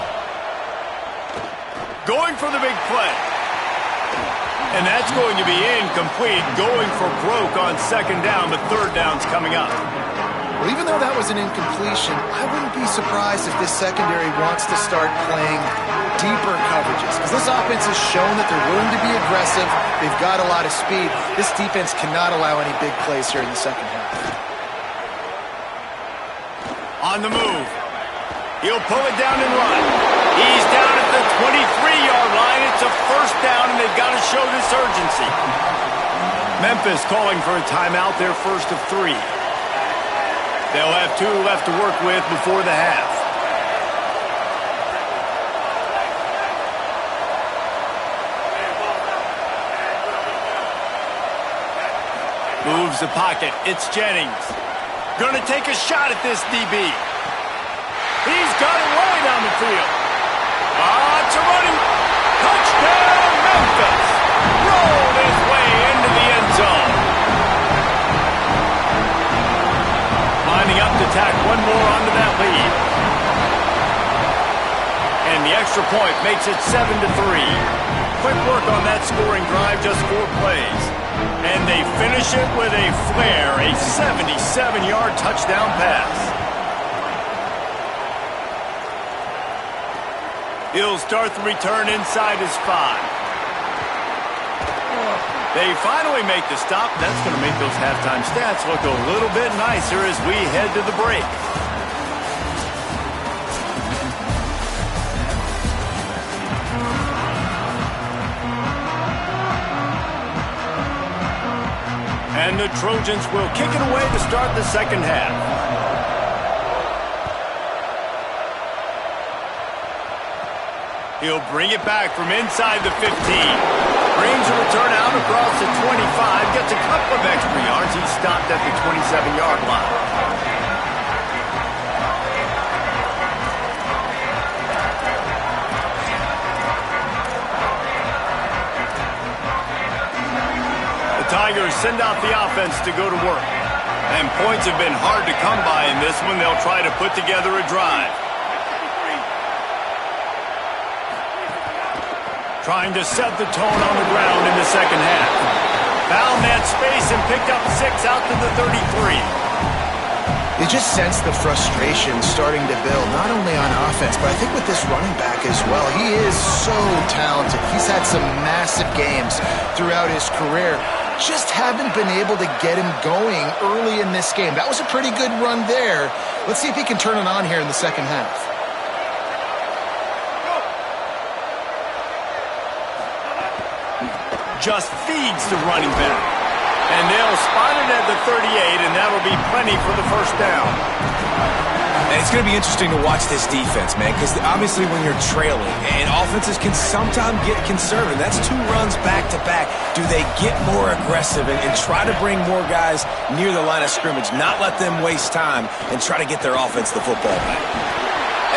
Going for the big play. And that's going to be incomplete. Going for broke on 2nd down, but 3rd down's coming up. Well, even though that was an incompletion, I wouldn't be surprised if this secondary wants to start playing deeper coverages, because this offense has shown that they're willing to be aggressive. They've got a lot of speed. This defense cannot allow any big plays here in the second half. On the move. He'll pull it down and run. He's down at the 23-yard line. It's a 1st down, and they've got to show this urgency. Memphis calling for a timeout, their 1st of 3. They'll have 2 left to work with before the half. Moves the pocket. It's Jennings. Gonna take a shot at this DB. He's got it way down the field. It's a running touchdown, Memphis. Rolled his way into the end zone. Lining up to tack one more onto that lead. And the extra point makes it 7-3. Quick work on that scoring drive, just 4 plays. And they finish it with a flair, a 77-yard touchdown pass. He'll start the return inside his 5. They finally make the stop. That's going to make those halftime stats look a little bit nicer as we head to the break. And the Trojans will kick it away to start the second half. He'll bring it back from inside the 15. Brings a return out across the 25. Gets a couple of extra yards. He's stopped at the 27-yard line. The Tigers send out the offense to go to work. And points have been hard to come by in this one. They'll try to put together a drive. Trying to set the tone on the ground in the second half. Found that space and picked up 6 out to the 33. You just sense the frustration starting to build, not only on offense, but I think with this running back as well. He is so talented. He's had some massive games throughout his career. Just haven't been able to get him going early in this game. That was a pretty good run there. Let's see if he can turn it on here in the second half. Just feeds the running back. And they'll spot it at the 38, and that'll be plenty for the 1st down. And it's going to be interesting to watch this defense, man, because obviously when you're trailing, and offenses can sometimes get conservative. That's 2 runs back-to-back. Do they get more aggressive and try to bring more guys near the line of scrimmage, not let them waste time, and try to get their offense the football back?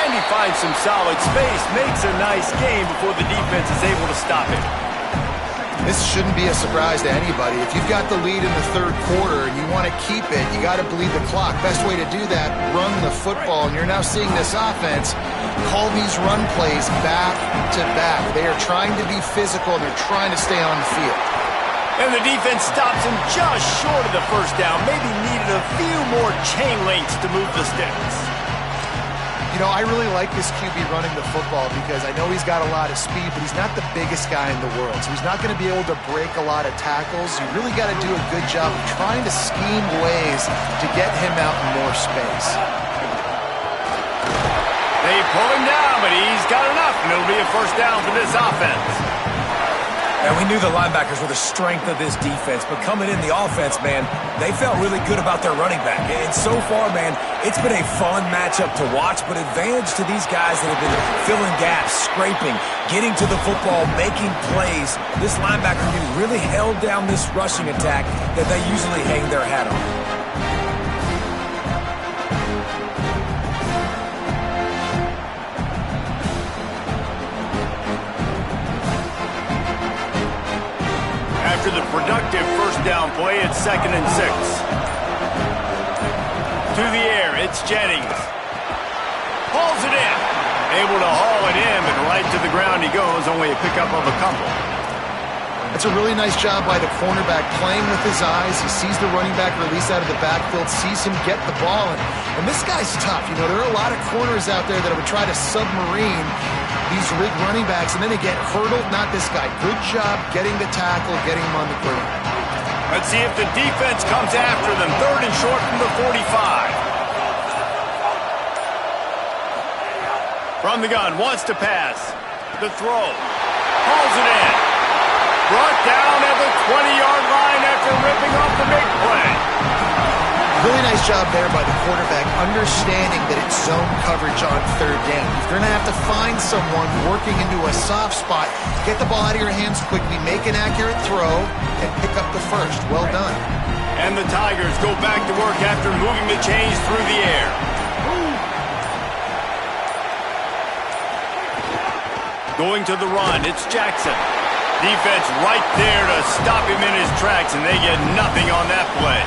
And he finds some solid space, makes a nice game before the defense is able to stop it. This shouldn't be a surprise to anybody. If you've got the lead in the 3rd quarter and you want to keep it, you got to bleed the clock. Best way to do that, run the football. And you're now seeing this offense call these run plays back to back. They are trying to be physical, and they're trying to stay on the field. And the defense stops him just short of the 1st down. Maybe needed a few more chain links to move the sticks. You know, I really like this QB running the football because I know he's got a lot of speed, but he's not the biggest guy in the world. So he's not going to be able to break a lot of tackles. You really got to do a good job of trying to scheme ways to get him out in more space. They pull him down, but he's got enough, and it'll be a 1st down for this offense. And we knew the linebackers were the strength of this defense, but coming in the offense, man, they felt really good about their running back. And so far, man, it's been a fun matchup to watch, but advantage to these guys that have been filling gaps, scraping, getting to the football, making plays. This linebacker unit really held down this rushing attack that they usually hang their hat on. After the productive first down play, it's 2nd and 6. To the air, it's Jennings. Hauls it in. Able to haul it in, but right to the ground he goes, only a pickup of a couple. That's a really nice job by the cornerback, playing with his eyes. He sees the running back release out of the backfield, sees him get the ball. And this guy's tough. You know, there are a lot of corners out there that would try to submarine these big running backs, and then they get hurdled. Not this guy. Good job getting the tackle, getting him on the ground. Let's see if the defense comes after them. 3rd and short from the 45. From the gun, wants to pass. The throw. Hauls it in. Brought down at the 20-yard line after ripping off the big play. Really nice job there by the quarterback, understanding that it's zone coverage on 3rd down. You're going to have to find someone working into a soft spot, get the ball out of your hands quickly, make an accurate throw, and pick up the first. Well done. And the Tigers go back to work after moving the chains through the air. Going to the run, it's Jackson. Defense right there to stop him in his tracks, and they get nothing on that play.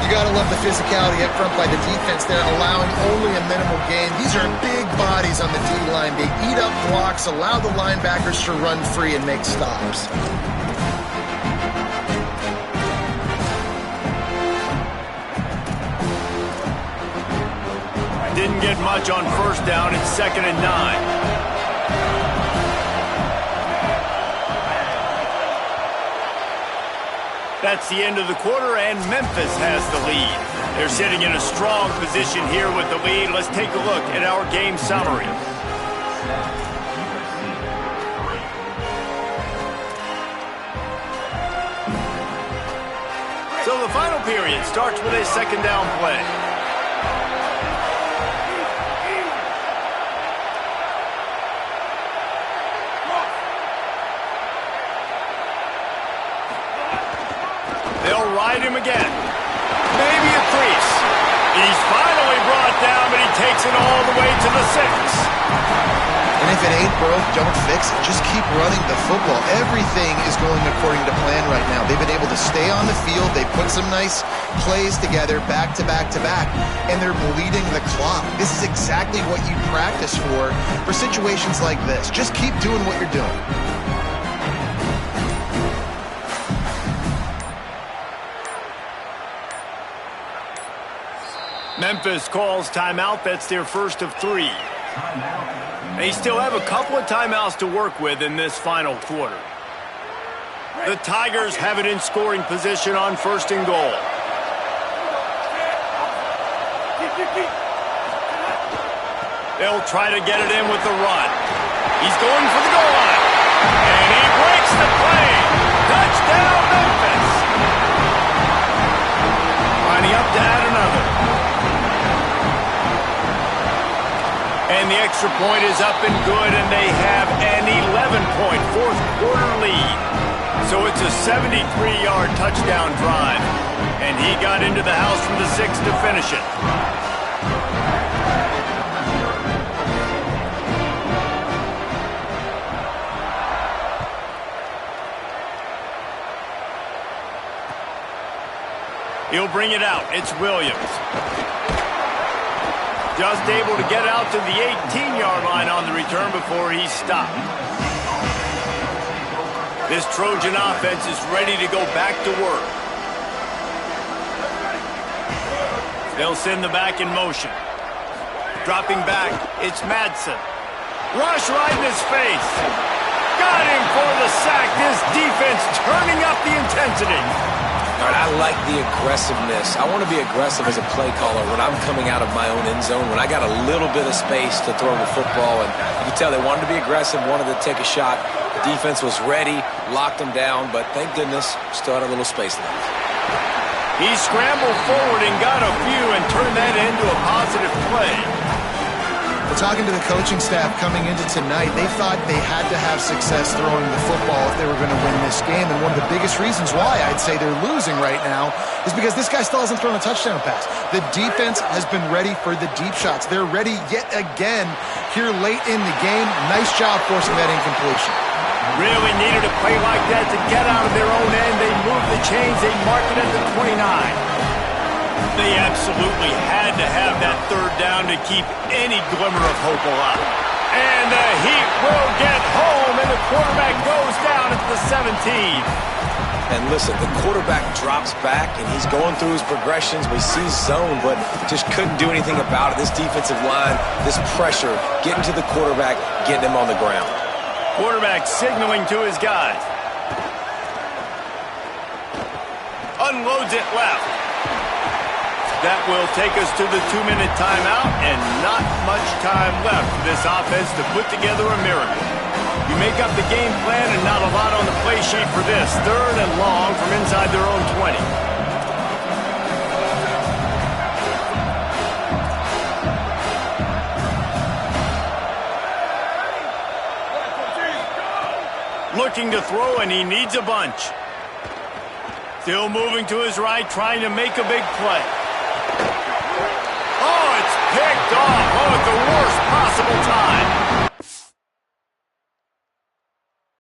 You got to love the physicality up front by the defense there, allowing only a minimal gain. These are big bodies on the D-line. They eat up blocks, allow the linebackers to run free and make stops. Didn't get much on first down. It's 2nd and 9. That's the end of the quarter, and Memphis has the lead. They're sitting in a strong position here with the lead. Let's take a look at our game summary. So the final period starts with a 2nd down play. They'll ride him again. Maybe a crease. He's finally brought down, but he takes it all the way to the 6. And if it ain't broke, don't fix it. Just keep running the football. Everything is going according to plan right now. They've been able to stay on the field. They put some nice plays together back to back to back, and they're bleeding the clock. This is exactly what you practice for situations like this. Just keep doing what you're doing. Memphis calls timeout. That's their first of 3. They still have a couple of timeouts to work with in this final quarter. The Tigers have it in scoring position on 1st and goal. They'll try to get it in with the run. He's going for the goal line. And he breaks the play. Touchdown, Memphis. Lining up to add another. And the extra point is up and good, and they have an 11-point fourth-quarter lead. So it's a 73-yard touchdown drive, and he got into the house from the 6 to finish it. He'll bring it out. It's Williams. Just able to get out to the 18-yard line on the return before he's stopped. This Trojan offense is ready to go back to work. They'll send the back in motion. Dropping back, it's Madsen. Rush right in his face. Got him for the sack. This defense turning up the intensity. All right, I like the aggressiveness. I want to be aggressive as a play caller when I'm coming out of my own end zone, when I got a little bit of space to throw the football. And you can tell they wanted to be aggressive, wanted to take a shot. The defense was ready, locked them down, but thank goodness, still had a little space left. He scrambled forward and got a few and turned that into a positive play. Well, talking to the coaching staff coming into tonight, they thought they had to have success throwing the football if they were going to win this game. And one of the biggest reasons why I'd say they're losing right now is because this guy still hasn't thrown a touchdown pass. The defense has been ready for the deep shots. They're ready yet again here late in the game. Nice job forcing that incompletion. Really needed a play like that to get out of their own end. They moved the chains. They marked it at the 29. They absolutely had to have that third down to keep any glimmer of hope alive. And the Heat will get home, and the quarterback goes down at the 17. And listen, the quarterback drops back, and he's going through his progressions. We see zone, but just couldn't do anything about it. This defensive line, this pressure, getting to the quarterback, getting him on the ground. Quarterback signaling to his guys. Unloads it left. That will take us to the 2-minute timeout, and not much time left for this offense to put together a miracle. You make up the game plan and not a lot on the play sheet for this. 3rd and long from inside their own 20. Looking to throw, and he needs a bunch. Still moving to his right, trying to make a big play.